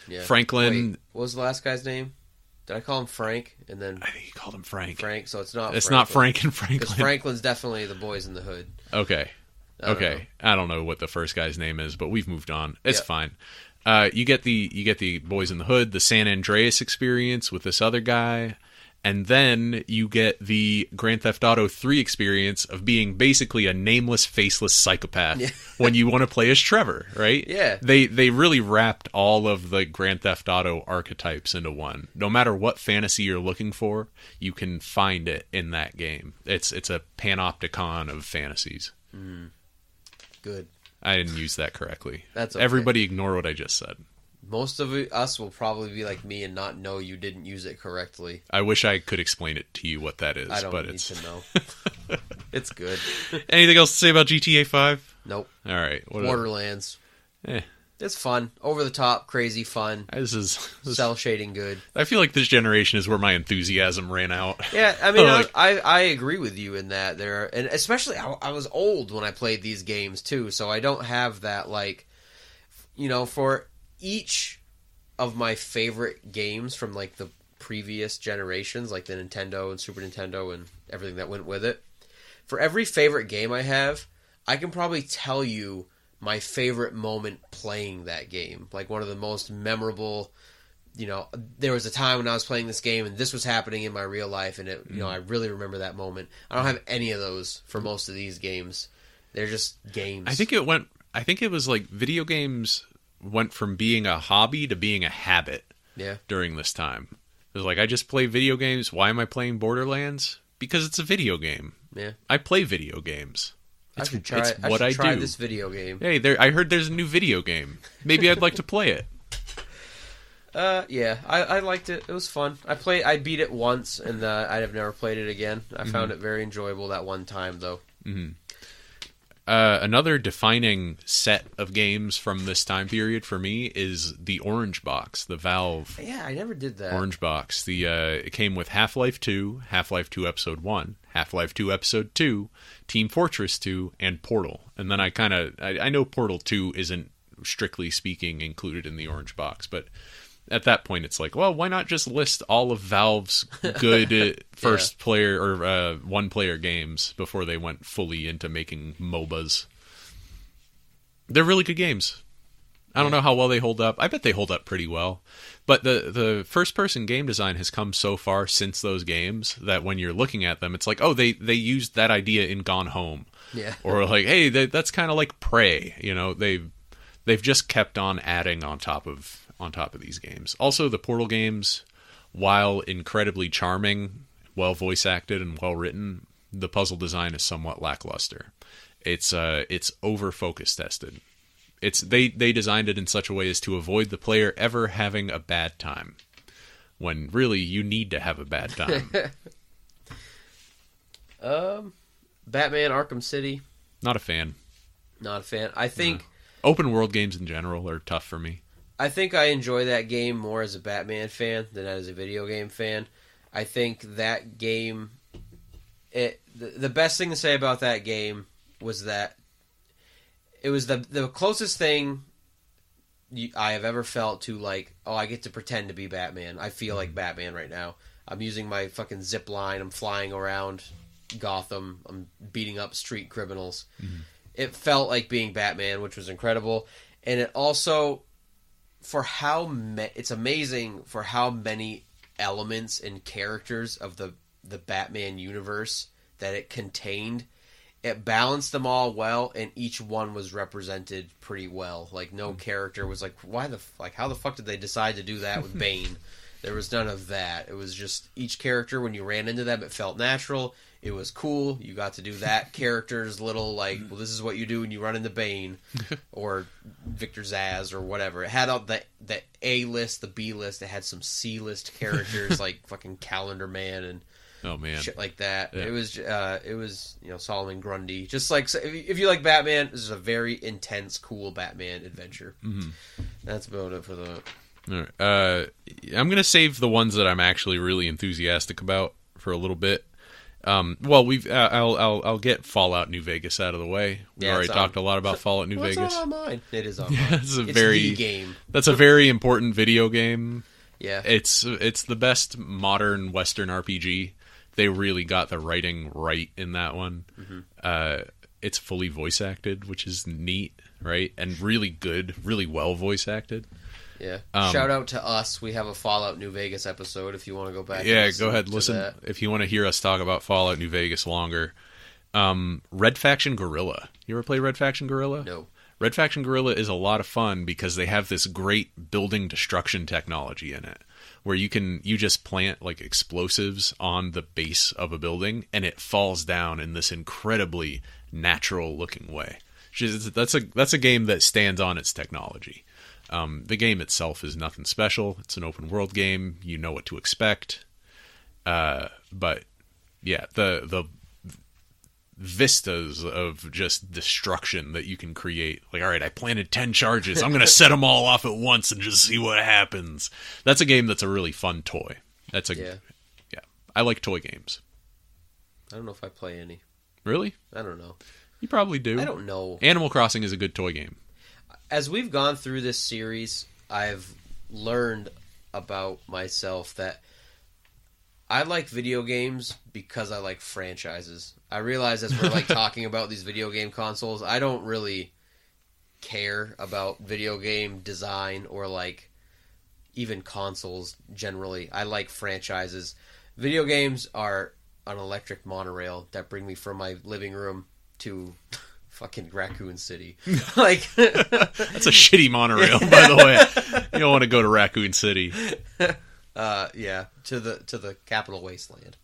Yeah. Franklin. Wait, what was the last guy's name? Did I call him Frank? And then I think you called him Frank. So it's not. It's not Frank and Franklin. Because Franklin's definitely the Boys in the Hood. Okay. I don't know what the first guy's name is, but we've moved on. It's fine. You get the Boys in the Hood, the San Andreas experience with this other guy, and then you get the Grand Theft Auto 3 experience of being basically a nameless, faceless psychopath when you want to play as Trevor, right? Yeah. They really wrapped all of the Grand Theft Auto archetypes into one. No matter what fantasy you're looking for, you can find it in that game. It's a panopticon of fantasies. Good. I didn't use that correctly. That's okay. Everybody ignore what I just said. Most of us will probably be like me and not know you didn't use it correctly. I wish I could explain it to you what that is. I don't but need to know. It's good. Anything else to say about GTA 5? Nope. All right. Borderlands. It's fun. Over the top, crazy fun. This Cell shading good. I feel like this generation is where my enthusiasm ran out. Yeah, I mean, I agree with you in that. And especially, I was old when I played these games, too, so I don't have that, like, for each of my favorite games from, like, the previous generations, like the Nintendo and Super Nintendo and everything that went with it, for every favorite game I have, I can probably tell you my favorite moment playing that game. Like one of the most memorable, there was a time when I was playing this game and this was happening in my real life and I really remember that moment. I don't have any of those for most of these games. They're just games. I think it was like video games went from being a hobby to being a habit during this time. It's like, I just play video games. Why am I playing Borderlands? Because it's a video game. Yeah. I play video games. It's what I do. This video game. Hey, I heard there's a new video game. Maybe I'd like to play it. Yeah, I liked it. It was fun. I beat it once, and I have never played it again. I found it very enjoyable that one time, though. Mm-hmm. Another defining set of games from this time period for me is the Orange Box, the Valve. Yeah, I never did that. Orange Box. It came with Half-Life 2, Half-Life 2 Episode 1, Half-Life 2 Episode 2, Team Fortress 2, and Portal. And then I know Portal 2 isn't, strictly speaking, included in the Orange Box, but at that point it's like, well, why not just list all of Valve's good first player or one-player games before they went fully into making MOBAs? They're really good games. I don't know how well they hold up. I bet they hold up pretty well. But the first-person game design has come so far since those games that when you're looking at them, it's like, oh, they used that idea in Gone Home. Yeah. Or like, hey, that's kind of like Prey. You know, they've just kept on adding on top of these games. Also, the Portal games, while incredibly charming, well voice acted, and well written, the puzzle design is somewhat lackluster. It's over focus tested. They designed it in such a way as to avoid the player ever having a bad time, when really you need to have a bad time. Batman Arkham City. Not a fan. Not a fan. I think open world games in general are tough for me. I think I enjoy that game more as a Batman fan than as a video game fan. I think that game, the best thing to say about that game was that it was the closest thing I have ever felt to, like, oh, I get to pretend to be Batman. I feel like Batman right now. I'm using my fucking zip line. I'm flying around Gotham. I'm beating up street criminals. Mm-hmm. It felt like being Batman, which was incredible. And it also, for how it's amazing for how many elements and characters of the Batman universe that it contained. It balanced them all well, and each one was represented pretty well. Like, no character was like, how the fuck did they decide to do that with Bane? There was none of that. It was just each character, when you ran into them, it felt natural. It was cool. You got to do that character's little, like, well, this is what you do when you run into Bane or Victor Zsasz or whatever. It had all the A list, the B list. It had some C list characters like fucking Calendar Man and shit like that. Yeah. It was Solomon Grundy. Just like, if you like Batman, this is a very intense, cool Batman adventure. Mm-hmm. That's about it for the. All right. I'm gonna save the ones that I'm actually really enthusiastic about for a little bit. I'll get Fallout New Vegas out of the way. We already talked a lot about Fallout New Vegas. It's not on mine. It is on mine. It's the game. That's a very important video game. Yeah. It's the best modern Western RPG. They really got the writing right in that one. Mm-hmm. It's fully voice acted, which is neat, right? And really good, really well voice acted. Yeah. Shout out to us. We have a Fallout New Vegas episode if you want to go back. Yeah, go ahead. Listen if you want to hear us talk about Fallout New Vegas longer. Red Faction Guerrilla. You ever play Red Faction Guerrilla? No. Red Faction Guerrilla is a lot of fun because they have this great building destruction technology in it, where you just plant like explosives on the base of a building and it falls down in this incredibly natural looking way. That's a game that stands on its technology. The game itself is nothing special. It's an open world game. You know what to expect. But yeah, the vistas of just destruction that you can create. Like, all right, I planted 10 charges. I'm going to set them all off at once and just see what happens. That's a game that's a really fun toy. Yeah. I like toy games. I don't know if I play any. Really? I don't know. You probably do. I don't know. Animal Crossing is a good toy game. As we've gone through this series, I've learned about myself that I like video games because I like franchises. I realize as we're like talking about these video game consoles, I don't really care about video game design or like even consoles generally. I like franchises. Video games are an electric monorail that bring me from my living room to fucking Raccoon City. Like that's a shitty monorail, by the way. You don't want to go to Raccoon City. Yeah, to the Capital Wasteland,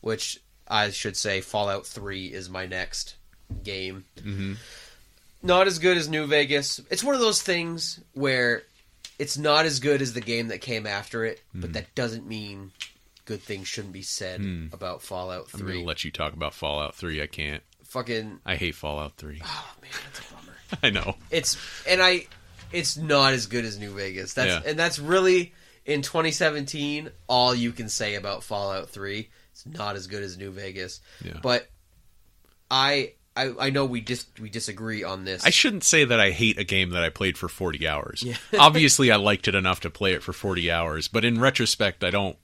which I should say Fallout 3 is my next game. Mm-hmm. Not as good as New Vegas. It's one of those things where it's not as good as the game that came after it, but that doesn't mean good things shouldn't be said about Fallout 3. I'm going to let you talk about Fallout 3. I can't. I hate Fallout 3. Oh, man, that's a bummer. I know. It's not as good as New Vegas. And that's really, in 2017, all you can say about Fallout 3. It's not as good as New Vegas. Yeah. But I know we disagree on this. I shouldn't say that I hate a game that I played for 40 hours. Yeah. Obviously, I liked it enough to play it for 40 hours, but in retrospect, I don't.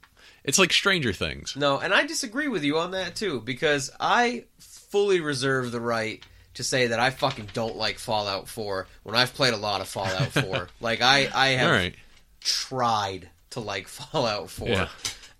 It's like Stranger Things. No, and I disagree with you on that, too, because I fully reserve the right to say that I fucking don't like Fallout 4 when I've played a lot of Fallout 4. Like, I have tried to like Fallout 4.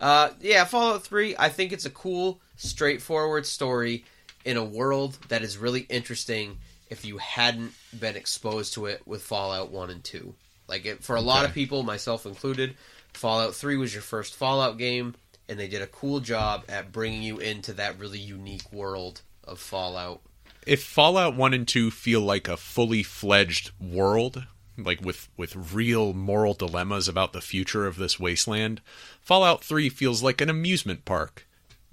Yeah. Fallout 3, I think it's a cool, straightforward story in a world that is really interesting if you hadn't been exposed to it with Fallout 1 and 2. Like, for a lot of people, myself included, Fallout 3 was your first Fallout game, and they did a cool job at bringing you into that really unique world of Fallout. If Fallout 1 and 2 feel like a fully fledged world, like with real moral dilemmas about the future of this wasteland, Fallout 3 feels like an amusement park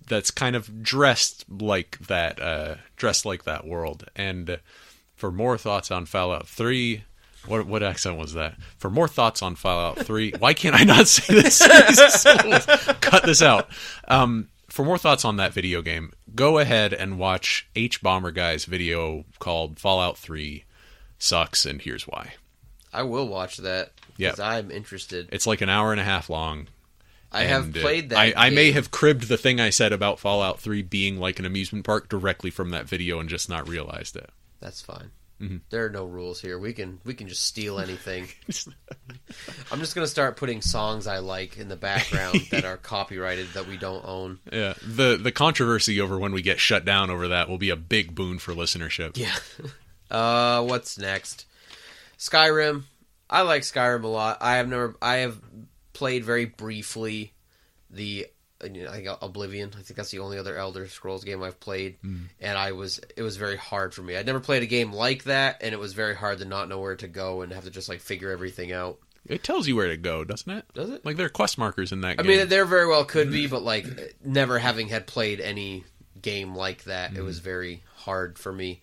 that's kind of dressed like that world. And for more thoughts on Fallout 3, what accent was that? For more thoughts on Fallout 3, why can't I not say this? Cut this out. For more thoughts on that video game, go ahead and watch H Bomber Guy's video called Fallout 3 Sucks, and here's why. I will watch that because I'm interested. It's like an hour and a half long. I have played that. I may have cribbed the thing I said about Fallout 3 being like an amusement park directly from that video and just not realized it. That's fine. Mm-hmm. There are no rules here. We can just steal anything. I'm just going to start putting songs I like in the background that are copyrighted that we don't own. Yeah. The controversy over when we get shut down over that will be a big boon for listenership. Yeah. What's next? Skyrim. I like Skyrim a lot. I have played very briefly the Oblivion. I think that's the only other Elder Scrolls game I've played, and it was very hard for me. I'd never played a game like that, and it was very hard to not know where to go and have to just like figure everything out. It tells you where to go, doesn't it? Does it? Like there are quest markers in that game. I mean, there very well could be, but like never having had played any game like that, it was very hard for me.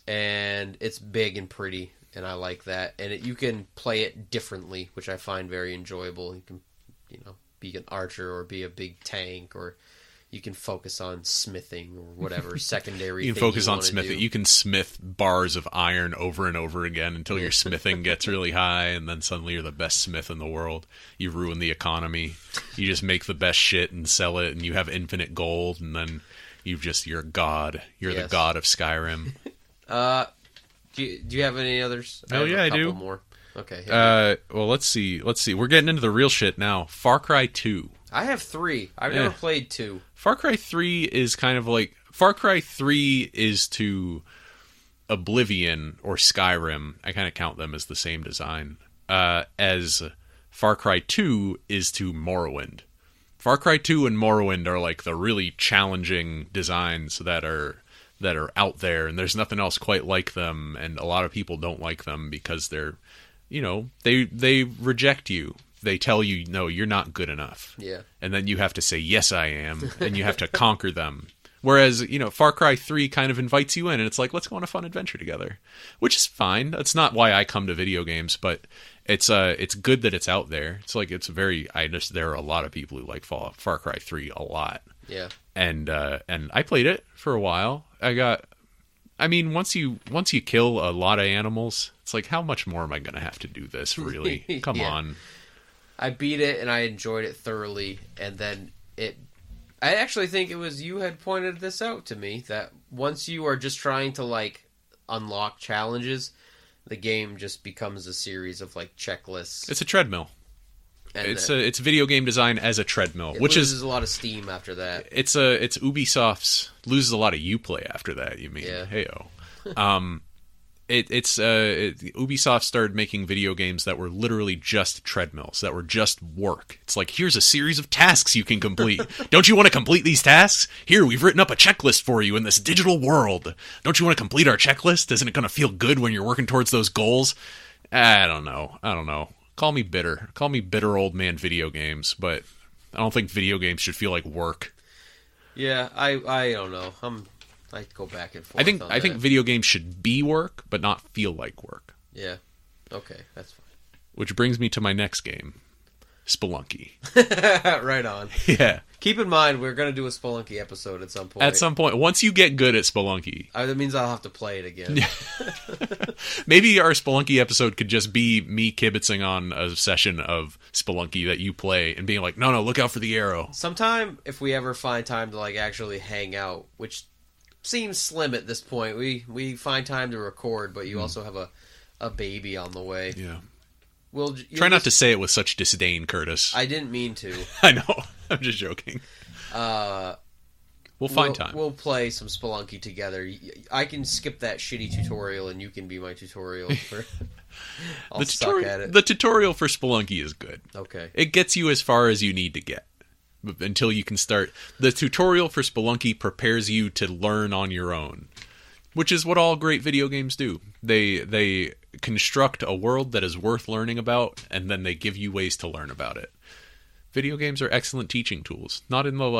And it's big and pretty, and I like that. And you can play it differently, which I find very enjoyable. You can, be an archer or be a big tank, or you can focus on smithing or whatever secondary. You can focus on smithing. You can smith bars of iron over and over again until your smithing gets really high, and then suddenly you're the best smith in the world. You ruin the economy. You just make the best shit and sell it, and you have infinite gold, and then you're a god. You're the god of Skyrim. Do you have any others? I do. More. Okay. Well, let's see. We're getting into the real shit now. Far Cry 2. I have 3. I've never played 2. Far Cry 3 is kind of like... Far Cry 3 is to Oblivion or Skyrim. I kind of count them as the same design. As Far Cry 2 is to Morrowind. Far Cry 2 and Morrowind are like the really challenging designs that are out there, and there's nothing else quite like them, and a lot of people don't like them because they're, they reject you. They tell you, no, you're not good enough. Yeah. And then you have to say, yes, I am, and you have to conquer them. Whereas, Far Cry 3 kind of invites you in, and it's like, let's go on a fun adventure together, which is fine. That's not why I come to video games, but it's good that it's out there. It's like, there are a lot of people who like Far Cry 3 a lot. Yeah. And I played it for a while. Once you kill a lot of animals, it's like, how much more am I going to have to do this, really? Come on. I beat it, and I enjoyed it thoroughly, and then I actually think it was you had pointed this out to me, that once you are just trying to, like, unlock challenges, the game just becomes a series of, like, checklists. It's a treadmill. And it's video game design as a treadmill, which loses a lot of steam after that. It's Ubisoft's loses a lot of Uplay after that. You mean? Yeah. Heyo. Ubisoft started making video games that were literally just treadmills, that were just work. It's like, here's a series of tasks you can complete. Don't you want to complete these tasks? Here, we've written up a checklist for you in this digital world. Don't you want to complete our checklist? Isn't it going to feel good when you're working towards those goals? I don't know. Call me bitter. Call me bitter old man video games, but I don't think video games should feel like work. Yeah, I don't know. I go back and forth. I think video games should be work, but not feel like work. Yeah. Okay, that's fine. Which brings me to my next game, Spelunky. Right on. Yeah. Keep in mind, we're going to do a Spelunky episode at some point. At some point, once you get good at Spelunky. That means I'll have to play it again. Maybe our Spelunky episode could just be me kibitzing on a session of Spelunky that you play and being like, no, look out for the arrow. Sometime, if we ever find time to like actually hang out, which seems slim at this point, we find time to record, but you also have a baby on the way. Yeah. Try not to say it with such disdain, Curtis. I didn't mean to. I know. I'm just joking. We'll find time. We'll play some Spelunky together. I can skip that shitty tutorial, and you can be my tutorial. I'll suck at it. The tutorial for Spelunky is good. Okay. It gets you as far as you need to get until you can start. The tutorial for Spelunky prepares you to learn on your own, which is what all great video games do. They construct a world that is worth learning about, and then they give you ways to learn about it. Video games are excellent teaching tools. Not in the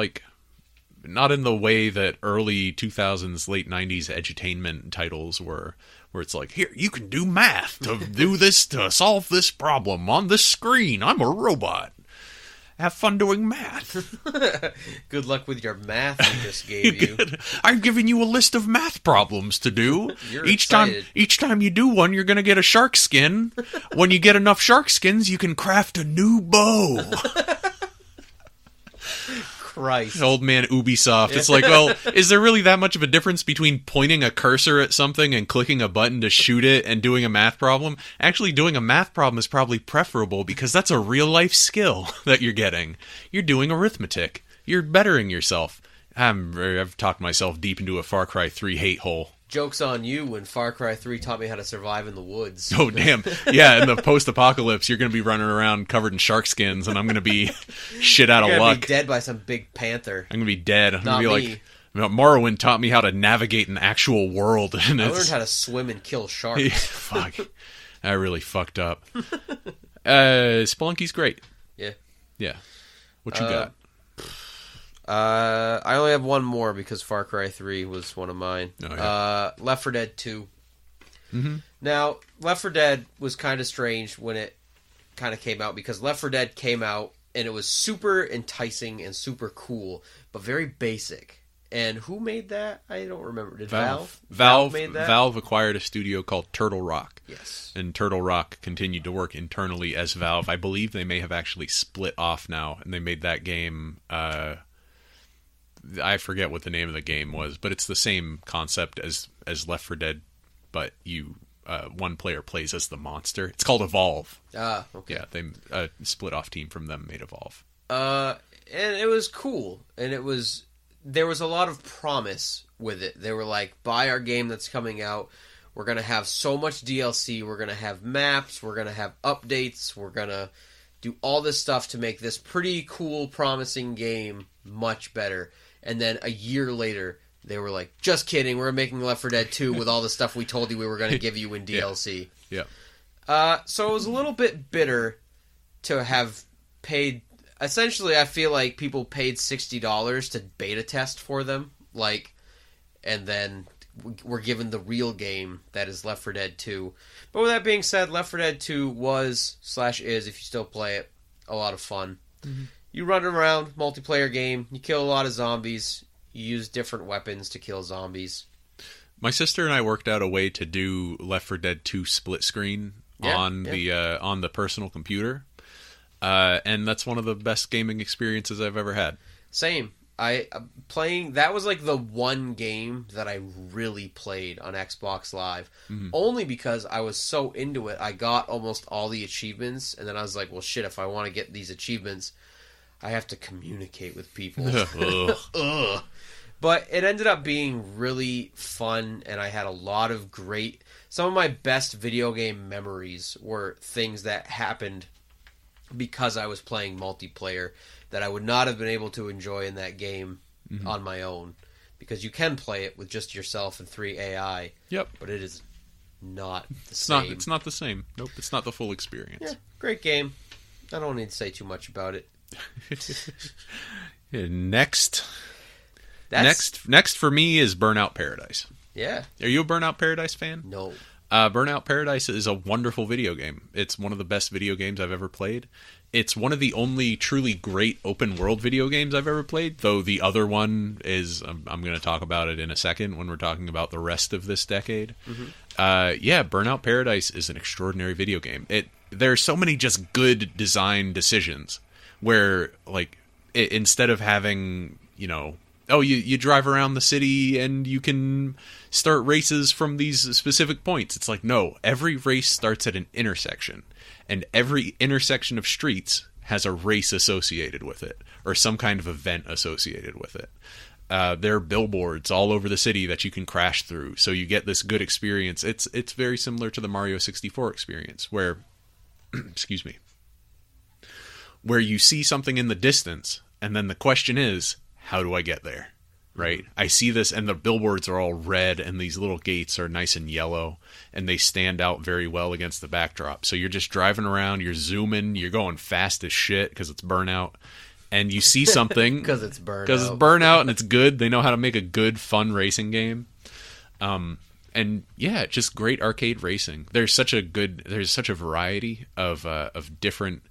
way that early 2000s, late 90s edutainment titles were, where it's like, here, you can do math to do this, to solve this problem on this screen. I'm a robot. Have fun doing math. Good luck with your math I just gave you. I'm giving you a list of math problems to do. You're each excited. Each time you do one, you're going to get a shark skin. When you get enough shark skins, you can craft a new bow. Christ. Old man Ubisoft. It's like, well, is there really that much of a difference between pointing a cursor at something and clicking a button to shoot it and doing a math problem? Actually, doing a math problem is probably preferable because that's a real-life skill that you're getting. You're doing arithmetic. You're bettering yourself. I've talked myself deep into a Far Cry 3 hate hole. Joke's on you when Far Cry 3 taught me how to survive in the woods. Oh, damn. Yeah, in the post-apocalypse, you're going to be running around covered in shark skins, and I'm going to be shit out of luck. You're going to be dead by some big panther. I'm going to be dead. I'm Not going to be me. like, Morrowind taught me how to navigate an actual world. And I learned how to swim and kill sharks. Fuck. I really fucked up. Spelunky's great. Yeah. Yeah. What you got? I only have one more because Far Cry 3 was one of mine. Oh, yeah. Left 4 Dead 2. Mm-hmm. Now, Left 4 Dead was kind of strange when it kind of came out because Left 4 Dead came out and it was super enticing and super cool, but very basic. And who made that? I don't remember. Did Valve? Valve made that? Valve acquired a studio called Turtle Rock. Yes. And Turtle Rock continued to work internally as Valve. I believe they may have actually split off now, and they made that game... I forget what the name of the game was, but it's the same concept as Left 4 Dead, but you one player plays as the monster. It's called Evolve. Ah, okay. Yeah, they split off team from them made Evolve. And it was cool, and there was a lot of promise with it. They were like, buy our game that's coming out. We're going to have so much DLC. We're going to have maps. We're going to have updates. We're going to do all this stuff to make this pretty cool, promising game much better. And then a year later, they were like, just kidding, we're making Left 4 Dead 2 with all the stuff we told you we were going to give you in DLC. Yeah. So it was a little bit bitter to have paid... Essentially, I feel like people paid $60 to beta test for them, and then were given the real game that is Left 4 Dead 2. But with that being said, Left 4 Dead 2 was, / is, if you still play it, a lot of fun. Mm-hmm. You run around, multiplayer game, you kill a lot of zombies, you use different weapons to kill zombies. My sister and I worked out a way to do Left 4 Dead 2 split screen on the personal computer, and that's one of the best gaming experiences I've ever had. Same. That was like the one game that I really played on Xbox Live, only because I was so into it. I got almost all the achievements, and then I was like, well, shit, if I want to get these achievements, I have to communicate with people. But But it ended up being really fun, and I had a lot of some of my best video game memories were things that happened because I was playing multiplayer that I would not have been able to enjoy in that game on my own. Because you can play it with just yourself and 3 AI. Yep. But it is not the same. It's not the same. Nope, it's not the full experience. Yeah, great game. I don't need to say too much about it. Next for me is Burnout Paradise. Yeah. Are you a Burnout Paradise fan? No. Burnout Paradise is a wonderful video game. It's one of the best video games I've ever played. It's one of the only truly great open world video games I've ever played, though the other one is, I'm going to talk about it in a second when we're talking about the rest of this decade. Burnout Paradise is an extraordinary video game. There are so many just good design decisions where, like, instead of having, you drive around the city and you can start races from these specific points. It's like, no, every race starts at an intersection, and every intersection of streets has a race associated with it, or some kind of event associated with it. There are billboards all over the city that you can crash through, so you get this good experience. It's very similar to the Mario 64 experience, where, excuse me, where you see something in the distance, and then the question is, how do I get there? Right? I see this, and the billboards are all red, and these little gates are nice and yellow, and they stand out very well against the backdrop. So you're just driving around, you're zooming, you're going fast as shit because it's Burnout, and you see something because it's Burnout. Because it's Burnout, and it's good. They know how to make a good, fun racing game. And yeah, just great arcade racing. There's such a variety of different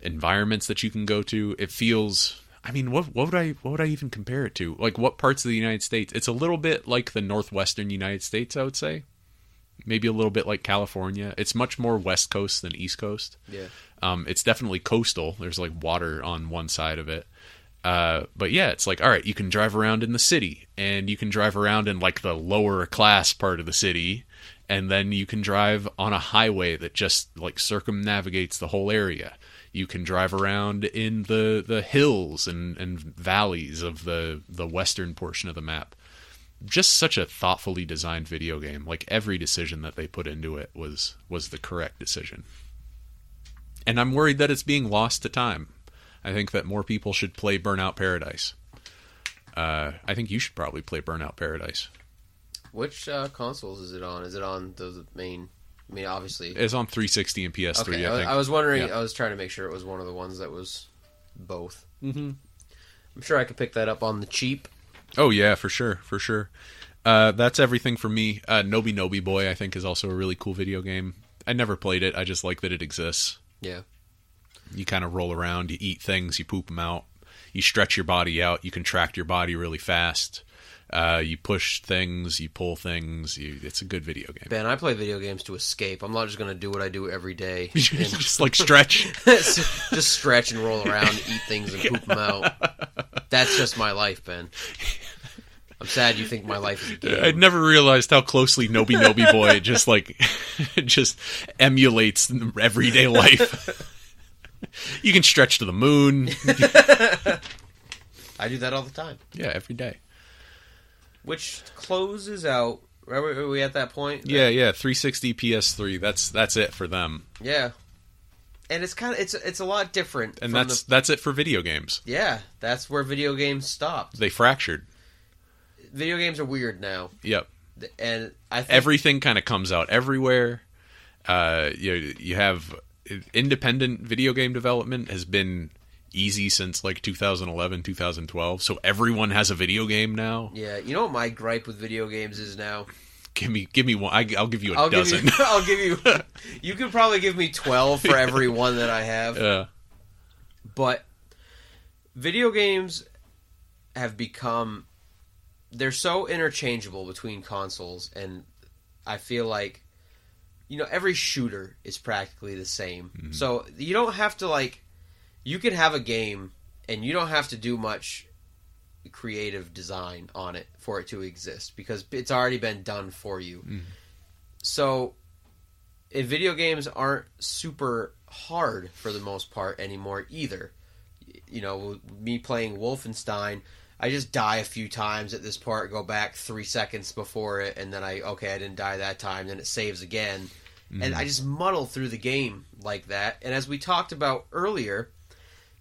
environments that you can go to. It feels, I mean, what would I even compare it to? Like, what parts of the United States? It's a little bit like the northwestern United States, I would say. Maybe a little bit like California. It's much more West Coast than East Coast. Yeah. It's definitely coastal. There's like water on one side of it. But yeah, it's like, all right, you can drive around in the city, and you can drive around in like the lower class part of the city, and then you can drive on a highway that just like circumnavigates the whole area. You can drive around in the hills and valleys of the western portion of the map. Just such a thoughtfully designed video game. Like, every decision that they put into it was the correct decision. And I'm worried that it's being lost to time. I think that more people should play Burnout Paradise. I think you should probably play Burnout Paradise. Which consoles is it on? Is it on the main? I mean, obviously it's on 360 and PS3. Okay, I think. I was wondering. Yeah. I was trying to make sure it was one of the ones that was both. Mm-hmm. I'm sure I could pick that up on the cheap. Oh yeah, for sure. That's everything for me. Nobi Nobi Boy, I think, is also a really cool video game. I never played it. I just like that it exists. Yeah. You kind of roll around, you eat things, you poop them out, you stretch your body out, you contract your body really fast, you push things, you pull things. It's a good video game. Ben, I play video games to escape. I'm not just going to do what I do every day. Just like stretch. Just stretch and roll around, eat things, and poop them out. That's just my life, Ben. I'm sad you think my life is a game. I'd never realized how closely Nobi Nobi Boy just emulates everyday life. You can stretch to the moon. I do that all the time. Yeah, every day. Which closes out. Are we at that point? Yeah. 360 PS3. That's it for them. Yeah. And it's kind of it's a lot different. And that's it for video games. Yeah, that's where video games stopped. They fractured. Video games are weird now. Yep. And I think everything kind of comes out everywhere. You have independent video game development has been easy since like 2011, 2012. So everyone has a video game now. Yeah, you know what my gripe with video games is now? Give me one. I'll give you a dozen. I'll give you. You could probably give me 12 for every one that I have. Yeah. But video games have become. They're so interchangeable between consoles, and I feel like, every shooter is practically the same. Mm-hmm. So you don't have to, you can have a game, and you don't have to do much creative design on it for it to exist, because it's already been done for you. Mm-hmm. So, if video games aren't super hard for the most part anymore either. Me playing Wolfenstein, I just die a few times at this part, go back 3 seconds before it, and then I didn't die that time, then it saves again. And I just muddle through the game like that. And as we talked about earlier,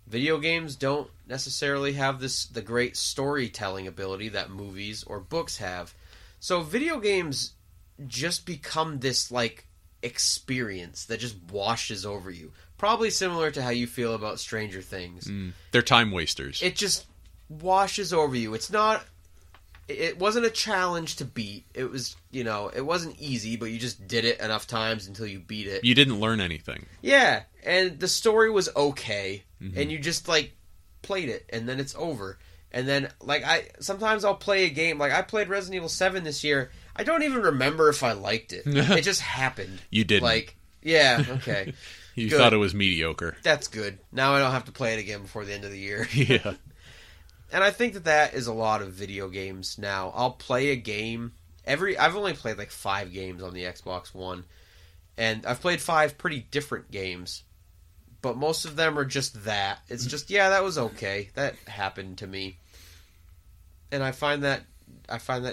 video games don't necessarily have the great storytelling ability that movies or books have. So video games just become this, like, experience that just washes over you. Probably similar to how you feel about Stranger Things. They're time wasters. It just washes over you. It wasn't a challenge to beat. It was, it wasn't easy, but you just did it enough times until you beat it. You didn't learn anything. Yeah, and the story was okay, and you just, like, played it, and then it's over. And then, like, sometimes I'll play a game, like, I played Resident Evil 7 this year. I don't even remember if I liked it. It just happened. You didn't. Like, yeah, okay. You Good. thought it was mediocre. That's good. Now I don't have to play it again before the end of the year. Yeah. And I think that is a lot of video games now. I'll play a game I've only played like 5 games on the Xbox One, and I've played 5 pretty different games, but most of them are just that. It's just, yeah, that was okay. That happened to me. And I find that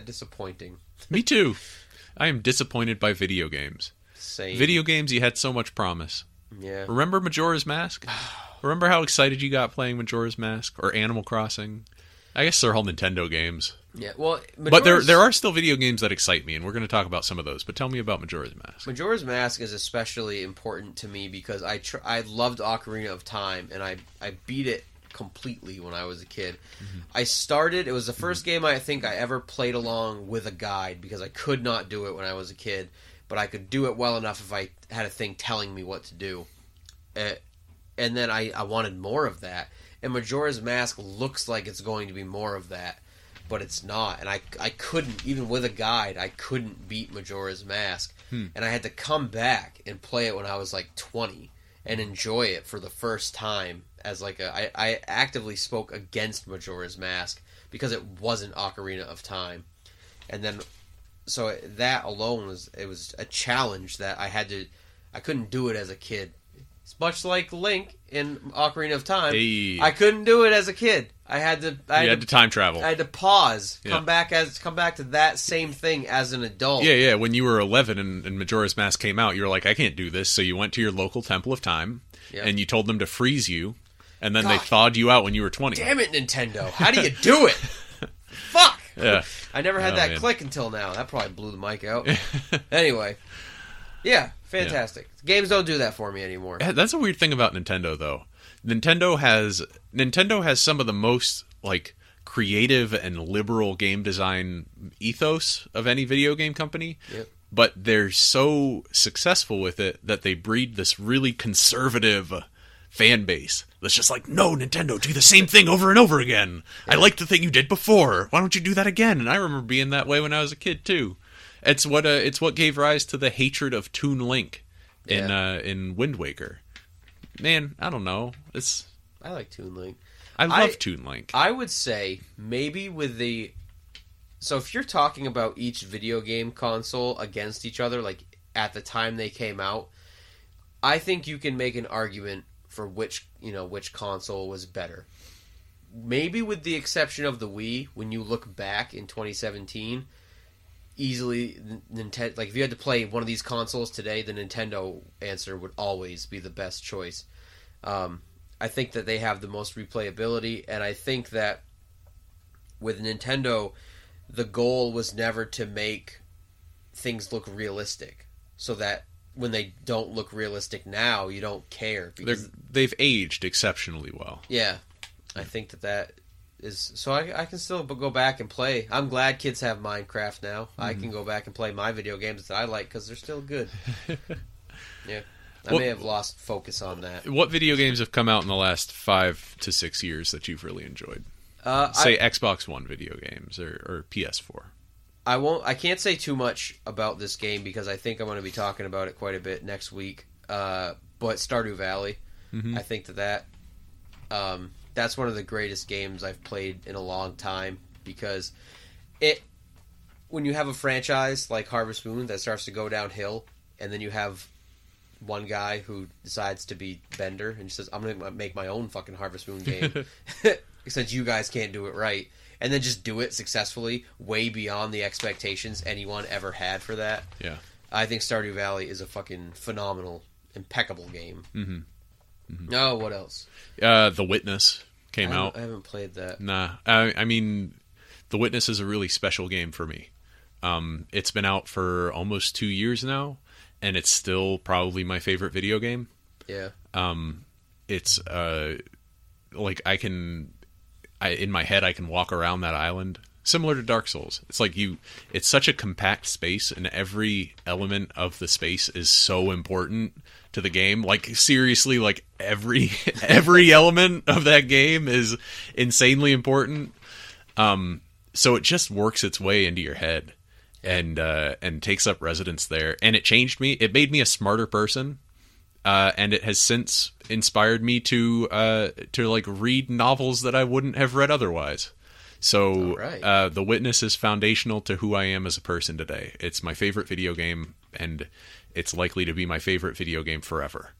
disappointing. Me too. I am disappointed by video games. Same. Video games, you had so much promise. Yeah. Remember Majora's Mask? Remember how excited you got playing Majora's Mask or Animal Crossing? I guess they're all Nintendo games. Yeah, well, but there are still video games that excite me, and we're going to talk about some of those. But tell me about Majora's Mask. Majora's Mask is especially important to me because I loved Ocarina of Time, and I beat it completely when I was a kid. It was the first game I think I ever played along with a guide because I could not do it when I was a kid, but I could do it well enough if I had a thing telling me what to do. And then I wanted more of that. And Majora's Mask looks like it's going to be more of that, but it's not. And I couldn't, even with a guide, I couldn't beat Majora's Mask. And I had to come back and play it when I was like 20 and enjoy it for the first time as like I actively spoke against Majora's Mask because it wasn't Ocarina of Time. And then, so that alone was a challenge that I couldn't do it as a kid. It's much like Link in Ocarina of Time. Hey. I couldn't do it as a kid. I had to time travel. I had to pause, come back to that same thing as an adult. Yeah. When you were 11 and Majora's Mask came out, you were like, I can't do this. So you went to your local Temple of Time, and you told them to freeze you, and then they thawed you out when you were 20. Damn it, Nintendo! How do you do it? Fuck. Yeah. I never had that click until now. That probably blew the mic out. Anyway. Yeah, fantastic. Yeah. Games don't do that for me anymore. That's a weird thing about Nintendo, though. Nintendo has some of the most like creative and liberal game design ethos of any video game company. Yep. But they're so successful with it that they breed this really conservative fan base that's just like, no, Nintendo, do the same thing over and over again. Yeah. I liked the thing you did before. Why don't you do that again? And I remember being that way when I was a kid too. It's what gave rise to the hatred of Toon Link in Wind Waker. Man, I don't know. I like Toon Link. I love Toon Link. I would say maybe so if you're talking about each video game console against each other, like at the time they came out, I think you can make an argument for which console was better. Maybe with the exception of the Wii, when you look back in 2017. Easily, Nintendo. Like if you had to play one of these consoles today, the Nintendo answer would always be the best choice. I think that they have the most replayability, and I think that with Nintendo, the goal was never to make things look realistic, so that when they don't look realistic now, you don't care. Because they've aged exceptionally well. Yeah, I think that is so I can still go back and play. I'm glad kids have Minecraft now. I can go back and play my video games that I like because they're still good. Yeah, I may have lost focus on that. What video games have come out in the last 5 to 6 years that you've really enjoyed? Say Xbox One video games or PS4. I can't say too much about this game because I think I'm going to be talking about it quite a bit next week. But Stardew Valley, I think that. That's one of the greatest games I've played in a long time because when you have a franchise like Harvest Moon that starts to go downhill, and then you have one guy who decides to be Bender and says, I'm going to make my own fucking Harvest Moon game. since you guys can't do it right, and then just do it successfully, way beyond the expectations anyone ever had for that. Yeah. I think Stardew Valley is a fucking phenomenal, impeccable game. Mm-hmm. Mm-hmm. Oh, what else? The Witness came out. I haven't played that. Nah. I mean, The Witness is a really special game for me. It's been out for almost 2 years now, and it's still probably my favorite video game. Yeah. It's like in my head I can walk around that island, similar to Dark Souls. It's like it's such a compact space, and every element of the space is so important to the game. Like, seriously, like every element of that game is insanely important. So it just works its way into your head and takes up residence there. And it changed me. It made me a smarter person. And it has since inspired me to like read novels that I wouldn't have read otherwise. So right. The Witness is foundational to who I am as a person today. It's my favorite video game, and it's likely to be my favorite video game forever.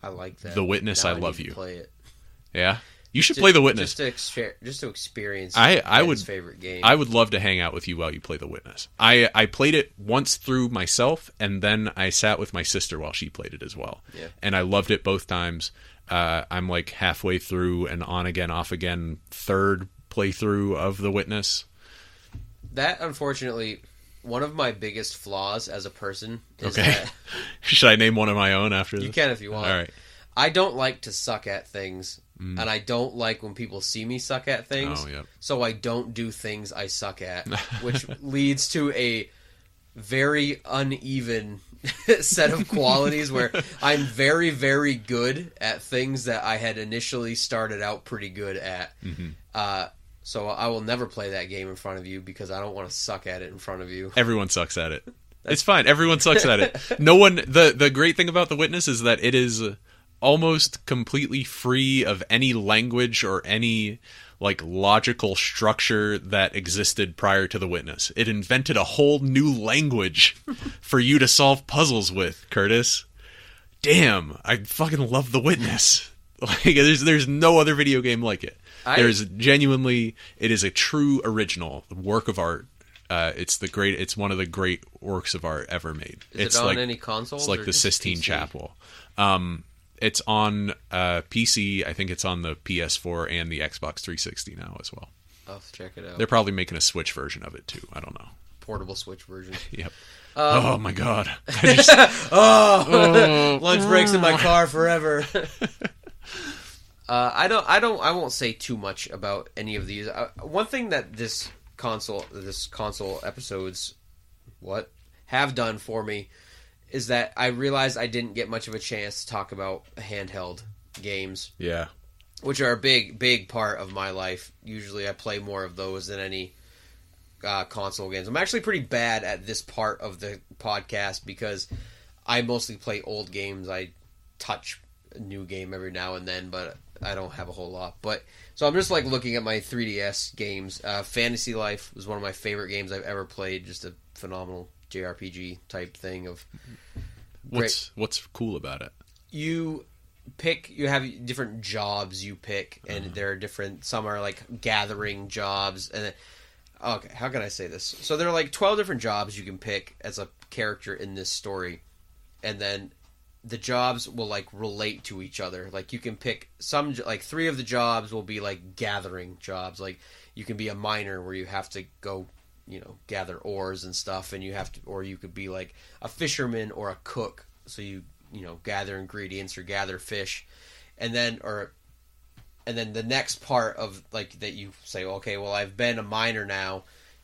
I like that. The Witness, now I love you. Play it. Yeah, you should play The Witness just to experience. I would favorite game. I would love to hang out with you while you play The Witness. I played it once through myself, and then I sat with my sister while she played it as well. Yeah. And I loved it both times. I'm like halfway through an on again, off again third playthrough of The Witness. That, unfortunately, one of my biggest flaws as a person is okay. that... Should I name one of my own after this? You can if you want. All right. I don't like to suck at things, and I don't like when people see me suck at things, so I don't do things I suck at, which leads to a very uneven set of qualities where I'm very, very good at things that I had initially started out pretty good at. Mm-hmm. So I will never play that game in front of you because I don't want to suck at it in front of you. Everyone sucks at it. It's fine. Everyone sucks at it. No one. The great thing about The Witness is that it is almost completely free of any language or any like logical structure that existed prior to The Witness. It invented a whole new language for you to solve puzzles with, Curtis. Damn, I fucking love The Witness. Like, there's no other video game like it. It is a true original work of art. It's one of the great works of art ever made. Is it on any consoles? It's like the Sistine PC? Chapel. It's on PC. I think it's on the PS4 and the Xbox 360 now as well. I'll have to check it out. They're probably making a Switch version of it too. I don't know. Portable Switch version. Yep. Oh my god. Lunch breaks in my car forever. I won't say too much about any of these. One thing that this console episodes have done for me is that I realized I didn't get much of a chance to talk about handheld games. Yeah. Which are a big part of my life. Usually I play more of those than any console games. I'm actually pretty bad at this part of the podcast because I mostly play old games. I touch a new game every now and then, but I don't have a whole lot. So I'm just like looking at my 3DS games. Fantasy Life was one of my favorite games I've ever played. Just a phenomenal JRPG type thing of what's cool about it? You have different jobs you pick, and there are different, some are like gathering jobs, and then, okay, how can I say this? So there are like 12 different jobs you can pick as a character in this story, and then the jobs will like relate to each other. Like you can pick some, like 3 of the jobs will be like gathering jobs. Like you can be a miner where you have to go, gather ores and stuff, and or you could be like a fisherman or a cook. So you gather ingredients or gather fish, and then the next part of like that you say, okay, well I've been a miner now,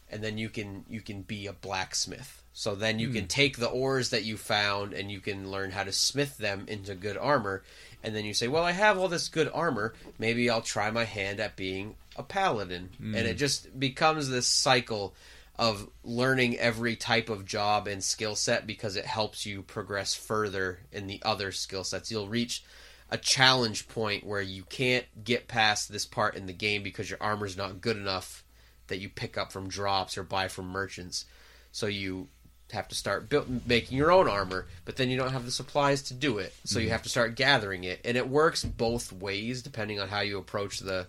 and then you can be a blacksmith. So then you can take the ores that you found and you can learn how to smith them into good armor. And then you say, well, I have all this good armor. Maybe I'll try my hand at being a paladin. And it just becomes this cycle of learning every type of job and skill set because it helps you progress further in the other skill sets. You'll reach a challenge point where you can't get past this part in the game because your armor's not good enough that you pick up from drops or buy from merchants. So you have to start making your own armor, but then you don't have the supplies to do it. So you have to start gathering it. And it works both ways depending on how you approach the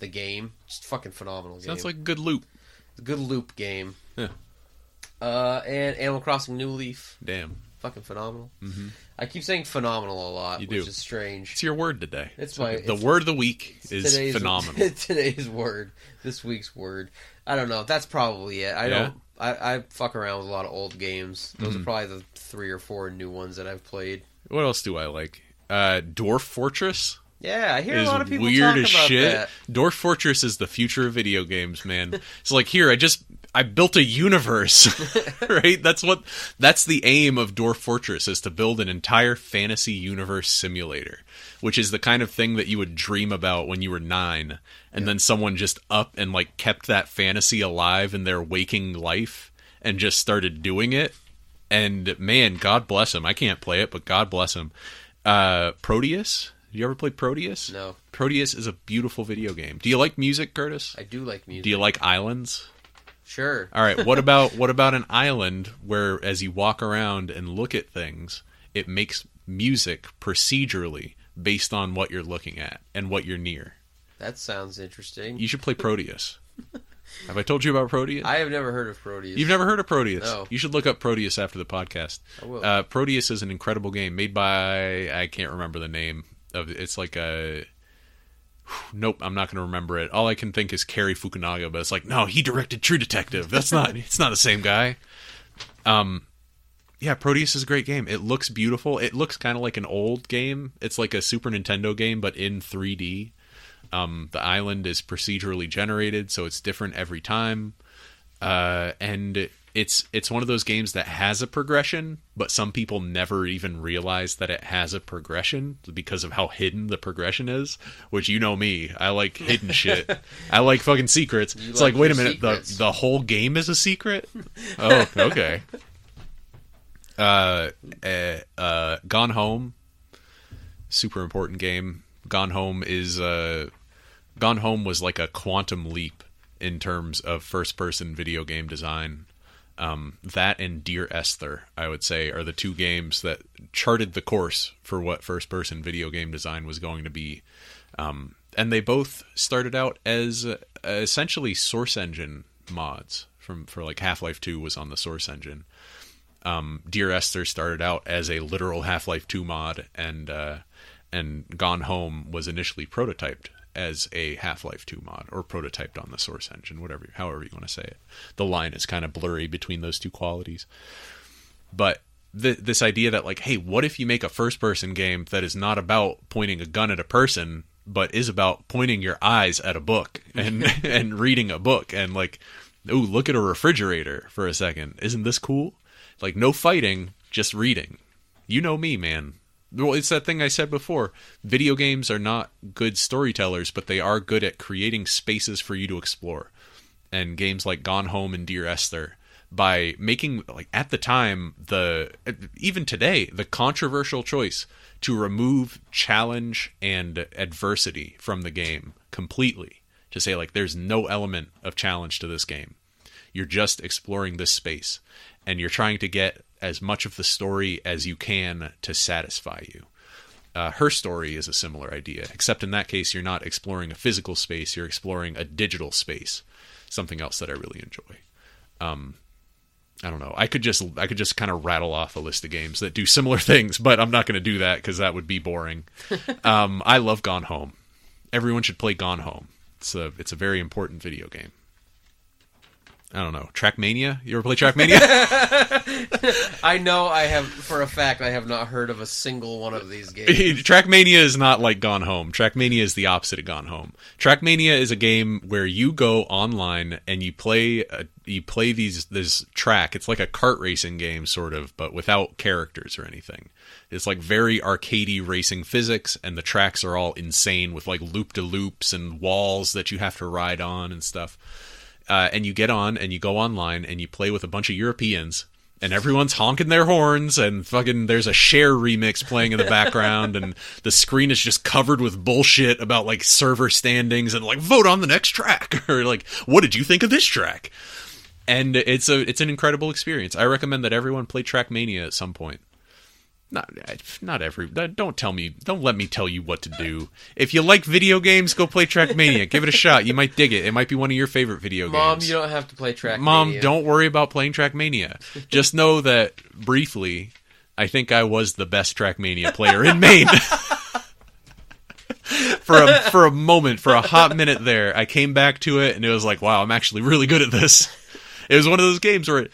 the game. Just fucking phenomenal game. Sounds like a good loop. A good loop game. Yeah. And Animal Crossing New Leaf. Damn. Fucking phenomenal. Mm-hmm. I keep saying phenomenal a lot, which is strange. It's your word today. The word of the week is phenomenal. Today's word. This week's word. I don't know. That's probably it. I fuck around with a lot of old games. Those are probably the 3 or 4 new ones that I've played. What else do I like? Dwarf Fortress. Yeah, I hear a lot of people weird talk as about shit. that. Dwarf Fortress is the future of video games, man. It's like, here, I built a universe, right? That's the aim of Dwarf Fortress, is to build an entire fantasy universe simulator, which is the kind of thing that you would dream about when you were 9, and then someone just up and like kept that fantasy alive in their waking life and just started doing it. And man, God bless him. I can't play it, but God bless him. Proteus. You ever played Proteus? No. Proteus is a beautiful video game. Do you like music, Curtis? I do like music. Do you like islands? Sure. All right. What about an island where, as you walk around and look at things, it makes music procedurally based on what you're looking at and what you're near? That sounds interesting. You should play Proteus. Have I told you about Proteus? I have never heard of Proteus. You've never heard of Proteus? No. You should look up Proteus after the podcast. I will. Proteus is an incredible game made by, I can't remember the name of it. It's like a... Nope, I'm not going to remember it. All I can think is Cary Fukunaga, but it's like, no, he directed True Detective. It's not the same guy. Yeah, Proteus is a great game. It looks beautiful. It looks kind of like an old game. It's like a Super Nintendo game, but in 3D. The island is procedurally generated, so it's different every time. And it's one of those games that has a progression, but some people never even realize that it has a progression because of how hidden the progression is, which, you know me, I like hidden shit. I like fucking secrets. It's like, wait a minute, the whole game is a secret? Oh, okay. Gone Home, super important game. Gone Home was like a quantum leap in terms of first-person video game design. That and Dear Esther, I would say, are the 2 games that charted the course for what first-person video game design was going to be. And they both started out as essentially Source Engine mods. For like Half-Life 2 was on the Source Engine. Dear Esther started out as a literal Half-Life 2 mod, and Gone Home was initially prototyped as a Half-Life 2 mod, or prototyped on the Source Engine, however you want to say it. The line is kind of blurry between those 2 qualities. But this idea that, like, hey, what if you make a first-person game that is not about pointing a gun at a person, but is about pointing your eyes at a book and and reading a book, and like, ooh, look at a refrigerator for a second. Isn't this cool? Like, no fighting, just reading. You know me, man. Well, it's that thing I said before. Video games are not good storytellers, but they are good at creating spaces for you to explore. And games like Gone Home and Dear Esther, by making, like, at the time, even today, the controversial choice to remove challenge and adversity from the game completely. To say, like, there's no element of challenge to this game. You're just exploring this space. And you're trying to get as much of the story as you can to satisfy you. Her Story is a similar idea, except in that case, you're not exploring a physical space, you're exploring a digital space. Something else that I really enjoy. I don't know. I could just kind of rattle off a list of games that do similar things, but I'm not going to do that because that would be boring. I love Gone Home. Everyone should play Gone Home. It's a very important video game. I don't know. Trackmania? You ever play Trackmania? I know I have, for a fact, I have not heard of a single one of these games. Trackmania is not like Gone Home. Trackmania is the opposite of Gone Home. Trackmania is a game where you go online and you play this track. It's like a kart racing game, sort of, but without characters or anything. It's like very arcadey racing physics, and the tracks are all insane with like loop-de-loops and walls that you have to ride on and stuff. And you get on and you go online and you play with a bunch of Europeans, and everyone's honking their horns, and fucking there's a Cher remix playing in the background, and the screen is just covered with bullshit about like server standings and like vote on the next track or like what did you think of this track? And it's an incredible experience. I recommend that everyone play Trackmania at some point. Not every. Don't let me tell you what to do. If you like video games, go play Trackmania. Give it a shot. You might dig it. It might be one of your favorite video games. Mom, you don't have to play Trackmania. Mom, don't worry about playing Trackmania. Just know that, briefly, I think I was the best Trackmania player in Maine. For a moment, for a hot minute there, I came back to it, and it was like, wow, I'm actually really good at this. It was one of those games where...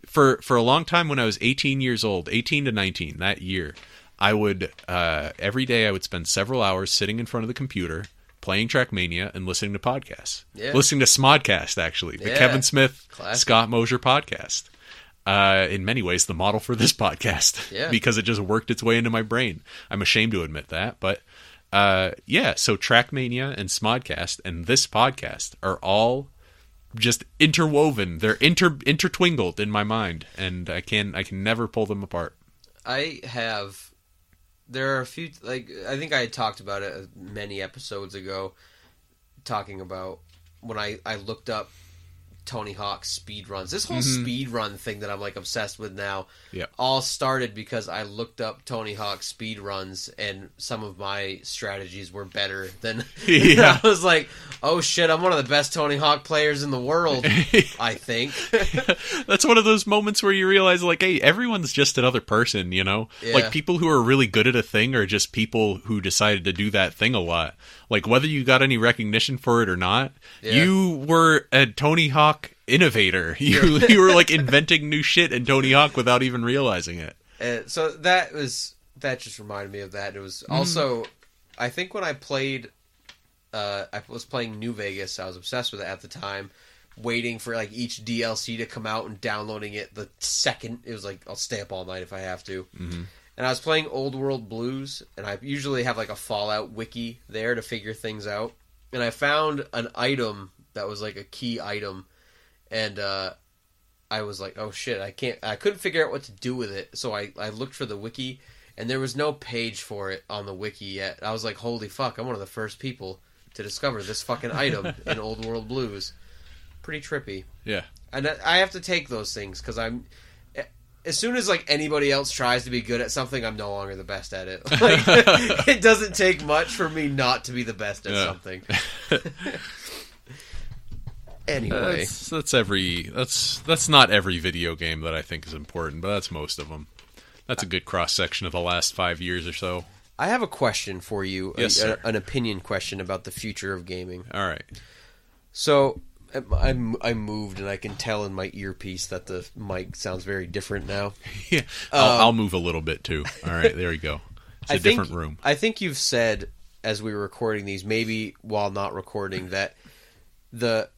For a long time, when I was 18 years old, 18 to 19, that year, I would, every day I would spend several hours sitting in front of the computer, playing Trackmania, and listening to podcasts. Yeah. Listening to Smodcast, actually. The Kevin Smith, Classic. Scott Mosier podcast. In many ways, the model for this podcast. Yeah. Because it just worked its way into my brain. I'm ashamed to admit that, but... so Trackmania and Smodcast and this podcast are all... just interwoven. They're intertwingled in my mind, and I can never pull them apart. There are a few, like, I think I had talked about it many episodes ago, talking about when I looked up Tony Hawk's speed runs. This whole speed run thing that I'm like obsessed with now all started because I looked up Tony Hawk's speed runs, and some of my strategies were better than I was like, oh shit, I'm one of the best Tony Hawk players in the world. I think that's one of those moments where you realize, like, hey, everyone's just another person, you know? Like, people who are really good at a thing are just people who decided to do that thing a lot. Like, whether you got any recognition for it or not, you were a Tony Hawk innovator. You were, like, inventing new shit in Tony Hawk without even realizing it. So that just reminded me of that. It was also, I think when I played, I was playing New Vegas, I was obsessed with it at the time, waiting for, like, each DLC to come out and downloading it the second. It was like, I'll stay up all night if I have to. And I was playing Old World Blues, and I usually have, like, a Fallout wiki there to figure things out. And I found an item that was, like, a key item, and I was like, oh shit, I couldn't figure out what to do with it. So I looked for the wiki, and there was no page for it on the wiki yet. I was like, holy fuck, I'm one of the first people to discover this fucking item in Old World Blues. Pretty trippy. Yeah. And I have to take those things, because as soon as, like, anybody else tries to be good at something, I'm no longer the best at it. Like, it doesn't take much for me not to be the best at something. Anyway, that's not every video game that I think is important, but that's most of them. That's a good cross section of the last 5 years or so. I have a question for you. Yes, sir. An opinion question about the future of gaming. All right. So I moved, and I can tell in my earpiece that the mic sounds very different now. Yeah, I'll move a little bit too. All right, there you go. It's a different room. I think you've said, as we were recording these, maybe while not recording, that the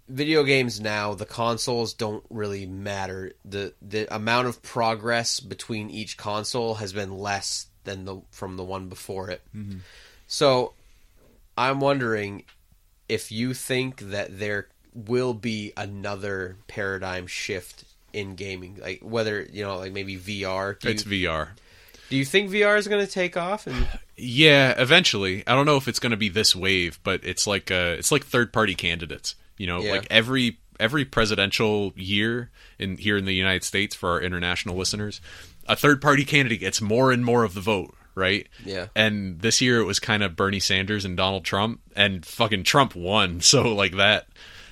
video games now, the consoles don't really matter. The amount of progress between each console has been less than from the one before it. So I'm wondering if you think that there will be another paradigm shift in gaming, like whether, like maybe VR. It's VR. Do you think VR is going to take off? Yeah, eventually. I don't know if it's going to be this wave, but it's like third-party candidates. Like every presidential year here in the United States, for our international listeners, a third-party candidate gets more and more of the vote. Right? Yeah. And this year it was kind of Bernie Sanders and Donald Trump, and fucking Trump won, so like that.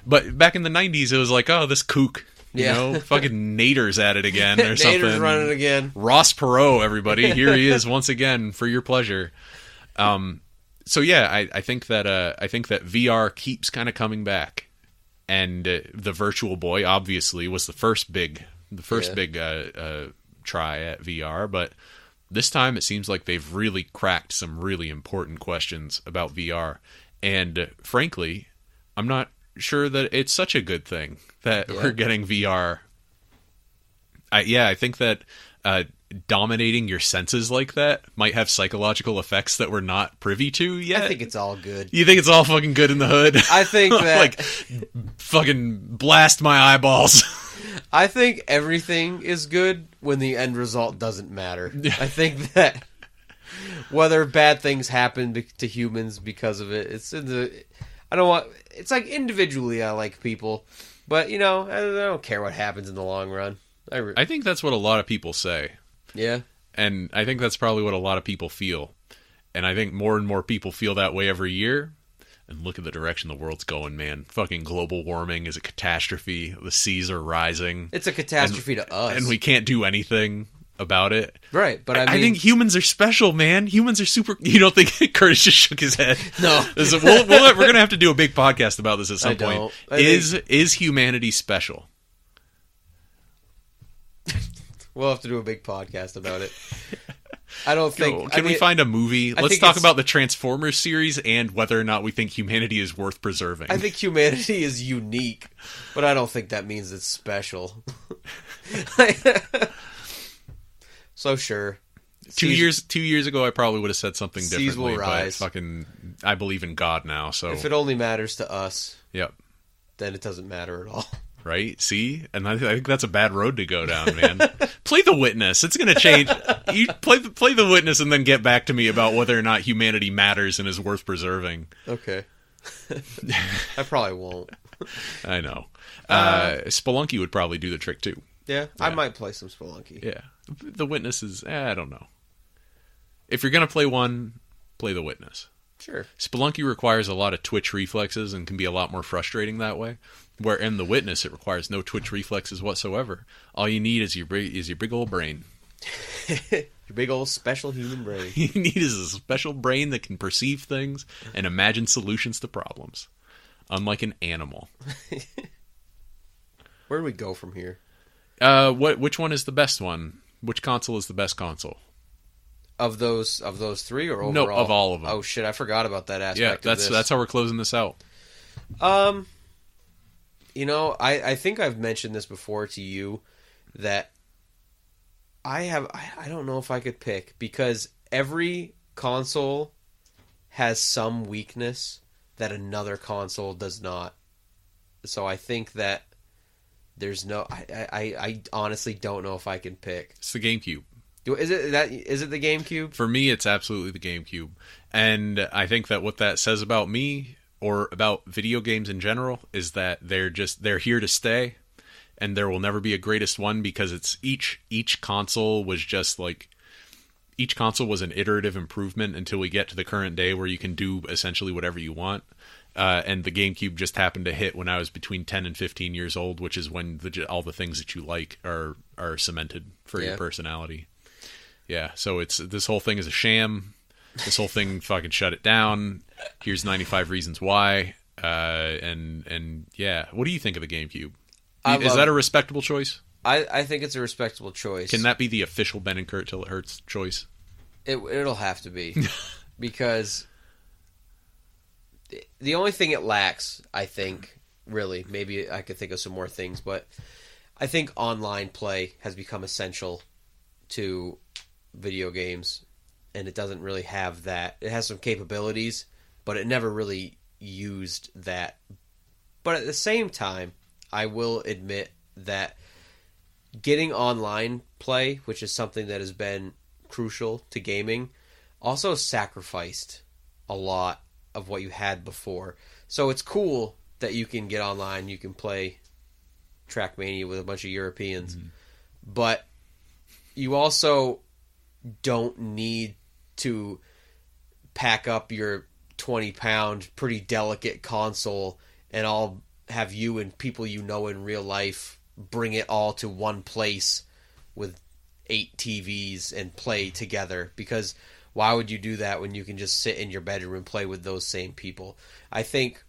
But back in the 90s, it was like, oh, this kook, fucking Nader's at it again or something. Nader's running again. Ross Perot, everybody. Here he is once again for your pleasure. So yeah, I think that VR keeps kind of coming back. And the Virtual Boy obviously was the first big try at VR, but this time it seems like they've really cracked some really important questions about VR. And frankly, I'm not sure that it's such a good thing that we're getting VR. I think that dominating your senses like that might have psychological effects that we're not privy to yet. I think it's all good. You think it's all fucking good in the hood? I think that... like, fucking blast my eyeballs. I think everything is good when the end result doesn't matter. I think that whether bad things happen to humans because of it, it's like individually I like people, but I don't care what happens in the long run. I think that's what a lot of people say. Yeah. And I think that's probably what a lot of people feel. And I think more and more people feel that way every year. And look at the direction the world's going, man. Fucking global warming is a catastrophe. The seas are rising. It's a catastrophe to us. And we can't do anything about it. Right, but I think humans are special, man. Humans are super... You don't think... Curtis just shook his head. No. We're going to have to do a big podcast about this at some point. Don't. Is humanity special? We'll have to do a big podcast about it. I don't think... Can we find a movie? Let's talk about the Transformers series and whether or not we think humanity is worth preserving. I think humanity is unique, but I don't think that means it's special. So sure. 2 years ago, I probably would have said something differently. Seas will rise. But I believe in God now. So if it only matters to us, yep, then it doesn't matter at all. Right? See? And I think that's a bad road to go down, man. Play The Witness. It's going to change. You play The Witness and then get back to me about whether or not humanity matters and is worth preserving. Okay. I probably won't. I know. Spelunky would probably do the trick, too. Yeah, I might play some Spelunky. Yeah. The Witness is... I don't know. If you're going to play one, play The Witness. Sure. Spelunky requires a lot of twitch reflexes and can be a lot more frustrating that way. Where in The Witness, it requires no twitch reflexes whatsoever. All you need is your big old brain. Your big old special human brain. You need is a special brain that can perceive things and imagine solutions to problems. Unlike an animal. Where do we go from here? Which one is the best one? Which console is the best console? Of those three or overall? No, of all of them. Oh shit, I forgot about that aspect of this. That's how we're closing this out. You know, I think I've mentioned this before to you that I don't know if I could pick because every console has some weakness that another console does not. So I think that there's no I honestly don't know if I can pick. It's the GameCube. Is it the GameCube? For me, it's absolutely the GameCube. And I think that what that says about me or about video games in general is that they're here to stay, and there will never be a greatest one because it's each console was just like each console was an iterative improvement until we get to the current day where you can do essentially whatever you want. And the GameCube just happened to hit when I was between 10 and 15 years old, which is when all the things that you like are cemented for your personality. Yeah, so this whole thing is a sham. This whole thing fucking shut it down. Here's 95 reasons why. And yeah, what do you think of the GameCube? Is that a respectable choice? I think it's a respectable choice. Can that be the official Ben and Curt Till It Hurts choice? It'll have to be. Because the only thing it lacks, I think, really, maybe I could think of some more things, but I think online play has become essential to video games, and it doesn't really have that. It has some capabilities, but it never really used that. But at the same time, I will admit that getting online play, which is something that has been crucial to gaming, also sacrificed a lot of what you had before. So it's cool that you can get online, you can play Trackmania with a bunch of Europeans, but you also don't need to pack up your 20-pound, pretty delicate console and all have you and people you know in real life bring it all to one place with 8 TVs and play together, because why would you do that when you can just sit in your bedroom and play with those same people? I think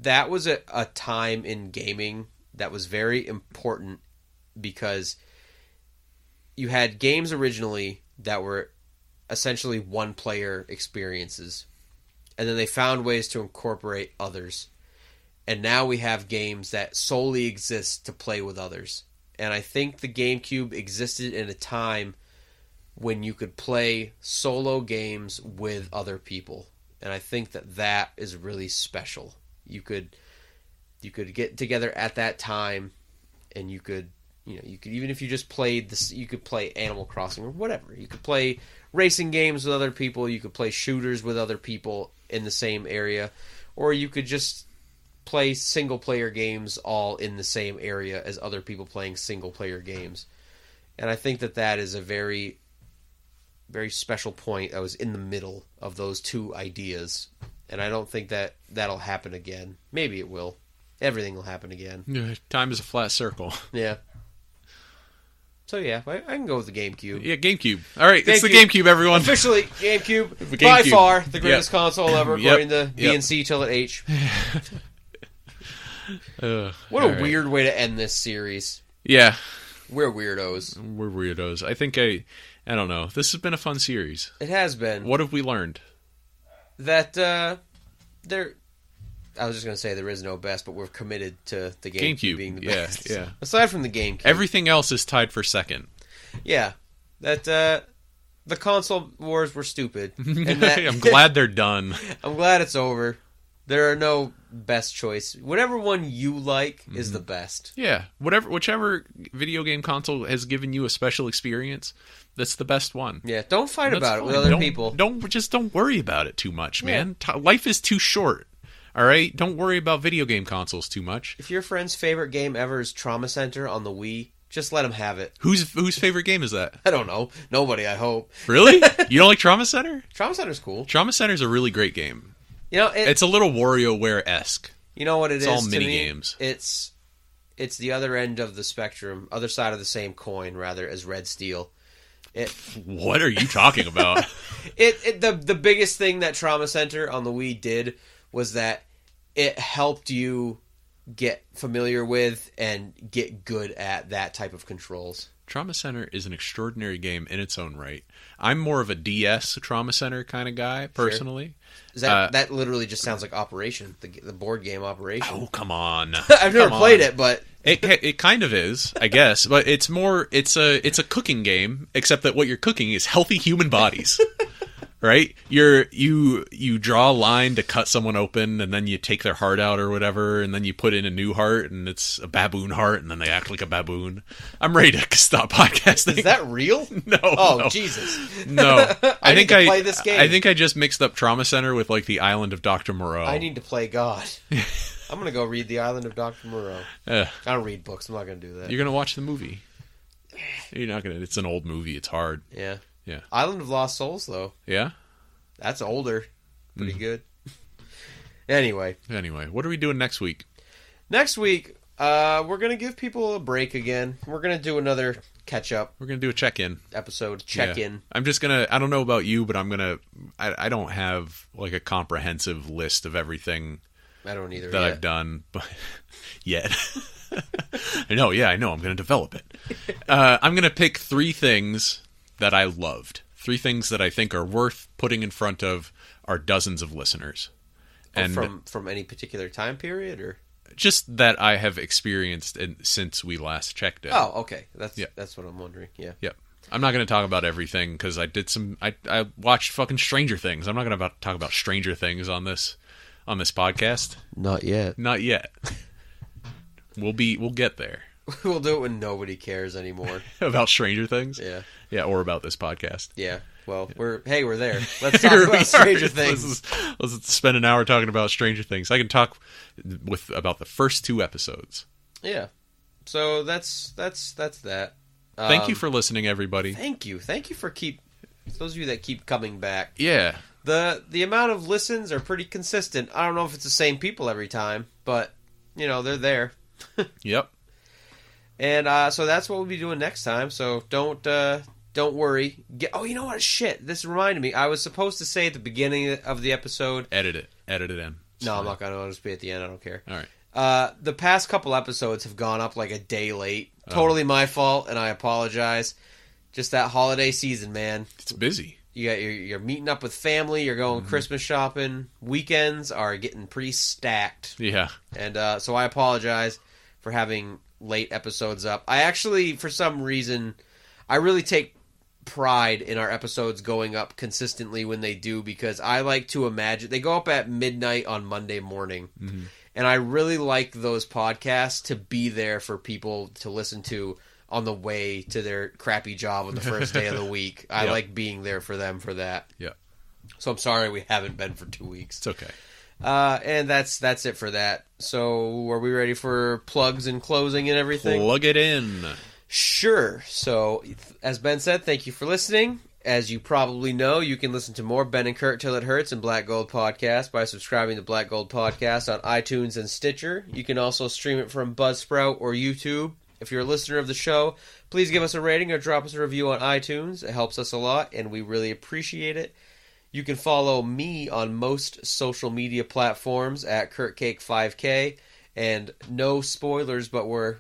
that was a time in gaming that was very important because you had games originally that were essentially one-player experiences, and then they found ways to incorporate others. And now we have games that solely exist to play with others. And I think the GameCube existed in a time when you could play solo games with other people. And I think that is really special. You could get together at that time, and you could even if you just played this, you could play Animal Crossing or whatever. You could play racing games with other people. You could play shooters with other people in the same area, or you could just play single player games all in the same area as other people playing single player games. And I think that is a very, very special point that was in the middle of those two ideas. And I don't think that'll happen again. Maybe it will. Everything will happen again. Yeah, time is a flat circle. Yeah. So yeah, I can go with the GameCube. Yeah, GameCube. All right, it's the GameCube, everyone. Officially, GameCube. The GameCube. By far the greatest console ever, according to Yep. BNC till at H. What a right. weird way to end this series. Yeah. We're weirdos. We're weirdos. I think I don't know. This has been a fun series. It has been. What have we learned? That there. I was just going to say there is no best, but we're committed to the GameCube being the best. Yeah. Aside from the GameCube. Everything else is tied for second. Yeah. That the console wars were stupid. And that, I'm glad they're done. I'm glad it's over. There are no best choice. Whatever one you like is the best. Yeah. Whichever video game console has given you a special experience, that's the best one. Yeah, don't fight That's about it with fine. other people. Don't worry about it too much, man. Life is too short. All right? Don't worry about video game consoles too much. If your friend's favorite game ever is Trauma Center on the Wii, just let him have it. Whose favorite game is that? I don't know. Nobody, I hope. Really? You don't like Trauma Center? Trauma Center's cool. Trauma Center's a really great game. You know, It's a little WarioWare-esque. You know what it is? It's all to mini me? games. It's the other end of the spectrum, other side of the same coin, rather, as Red Steel. What are you talking about? The biggest thing that Trauma Center on the Wii did was that it helped you get familiar with and get good at that type of controls. Trauma Center is an extraordinary game in its own right. I'm more of a DS Trauma Center kind of guy, personally. Sure. Is that literally just sounds like Operation, the board game Operation. Oh, come on. I've never played it, but it kind of is, I guess, but it's a cooking game, except that what you're cooking is healthy human bodies. Right? You draw a line to cut someone open, and then you take their heart out or whatever, and then you put in a new heart, and it's a baboon heart, and then they act like a baboon. I'm ready to stop podcasting. Is that real? No. Oh, no. Jesus. No. I need to play this game. I think I just mixed up Trauma Center with like the Island of Dr. Moreau. I need to play God. I'm going to go read The Island of Dr. Moreau. I don't read books. I'm not going to do that. You're going to watch the movie. You're not going to. It's an old movie. It's hard. Yeah. Yeah. Island of Lost Souls, though. Yeah? That's older. Pretty good. Anyway, what are we doing next week? Next week, we're going to give people a break again. We're going to do another catch-up. We're going to do a check-in. Episode, check-in. Yeah. I'm just going to... I don't know about you, but I'm going to... I don't have like a comprehensive list of everything I don't either that yet. I've done but yet. I know. I'm going to develop it. I'm going to pick 3 things that I loved. 3 things that I think are worth putting in front of our dozens of listeners. And from any particular time period, or just that I have experienced since we last checked it. Oh, okay. That's what I'm wondering. Yeah. Yep. I'm not going to talk about everything because I watched fucking Stranger Things. I'm not going to talk about Stranger Things on this podcast. Not yet. Not yet. We'll get there. We'll do it when nobody cares anymore. About Stranger Things? Yeah. Yeah, or about this podcast. Yeah. Well, we're there. Let's talk about Stranger Things. Let's spend an hour talking about Stranger Things. I can talk about the first 2 episodes. Yeah. So that's that. Thank you for listening, everybody. Thank you for those of you that keep coming back. Yeah. The amount of listens are pretty consistent. I don't know if it's the same people every time, but they're there. Yep. And so that's what we'll be doing next time. So don't worry. You know what? Shit. This reminded me. I was supposed to say at the beginning of the episode. Edit it in. No, I'm not going to. I'll just be at the end. I don't care. All right. The past couple episodes have gone up like a day late. Totally my fault, and I apologize. Just that holiday season, man. It's busy. You're meeting up with family. You're going Christmas shopping. Weekends are getting pretty stacked. Yeah. And so I apologize for having late episodes up. I actually, for some reason, I really take pride in our episodes going up consistently when they do, because I like to imagine they go up at midnight on Monday morning. Mm-hmm. And I really like those podcasts to be there for people to listen to on the way to their crappy job on the first day of the week. I like being there for them for that. Yeah. So I'm sorry we haven't been for 2 weeks. It's okay. And that's it for that. So are we ready for plugs and closing and everything? Plug it in. Sure. So, as Ben said, thank you for listening. As you probably know, you can listen to more Ben and Curt Till It Hurts and Black Gold Podcast by subscribing to Black Gold Podcast on iTunes and Stitcher. You can also stream it from Buzzsprout or YouTube. If you're a listener of the show, please give us a rating or drop us a review on iTunes. It helps us a lot, and we really appreciate it. You can follow me on most social media platforms at CurtCake5K. And no spoilers, but we're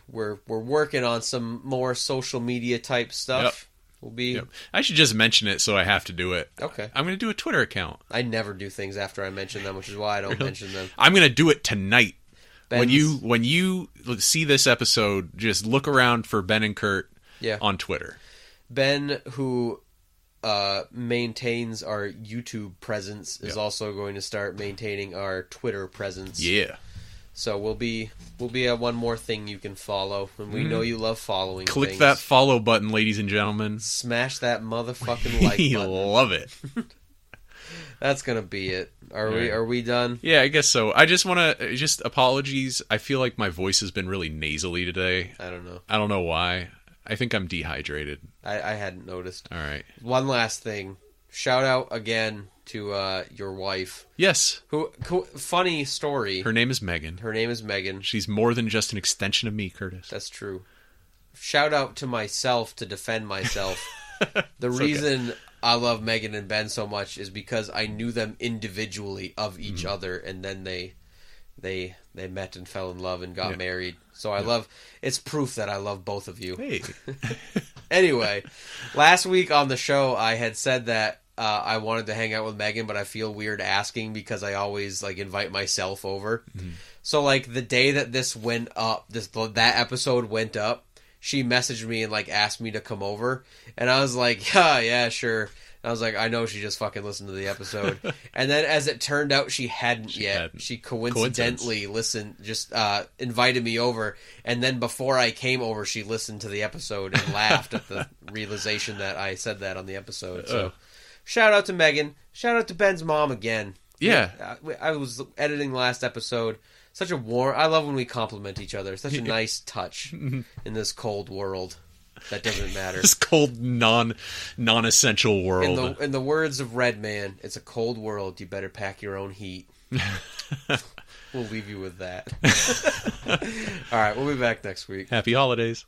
working on some more social media type stuff. Yep. We'll be. Yep. I should just mention it so I have to do it. Okay. I'm going to do a Twitter account. I never do things after I mention them, which is why I don't mention them. I'm going to do it tonight. Ben's... When you see this episode, just look around for Ben and Curt on Twitter. Ben, who maintains our YouTube presence, is also going to start maintaining our Twitter presence. Yeah. So we'll be one more thing you can follow, and we know you love following. Click things. that follow button, ladies and gentlemen. Smash that motherfucking like button. Love it. That's gonna be it. Are we done? Yeah, I guess so. I just want to apologies. I feel like my voice has been really nasally today. I don't know. I don't know why. I think I'm dehydrated. I hadn't noticed. All right. One last thing. Shout out again to your wife. Yes. Who funny story. Her name is Megan. Her name is Megan. She's more than just an extension of me, Curtis. That's true. Shout out to myself to defend myself. The reason I love Megan and Ben so much is because I knew them individually of each other, and then they met and fell in love and got married. So I love. It's proof that I love both of you. Hey. Anyway, last week on the show, I had said that I wanted to hang out with Megan, but I feel weird asking because I always invite myself over. Mm-hmm. So the day that this went up, that episode went up, she messaged me and asked me to come over, and I was like, yeah, sure. And I was like, I know she just fucking listened to the episode. And then as it turned out, she hadn't yet. She coincidentally listened, just invited me over. And then before I came over, she listened to the episode and laughed at the realization that I said that on the episode. So shout out to Megan. Shout out to Ben's mom again. Yeah. I was editing the last episode. Such a warm... I love when we compliment each other. Such a nice touch in this cold world. That doesn't matter. This cold, non-essential world. In the words of Redman, it's a cold world. You better pack your own heat. We'll leave you with that. All right, we'll be back next week. Happy holidays.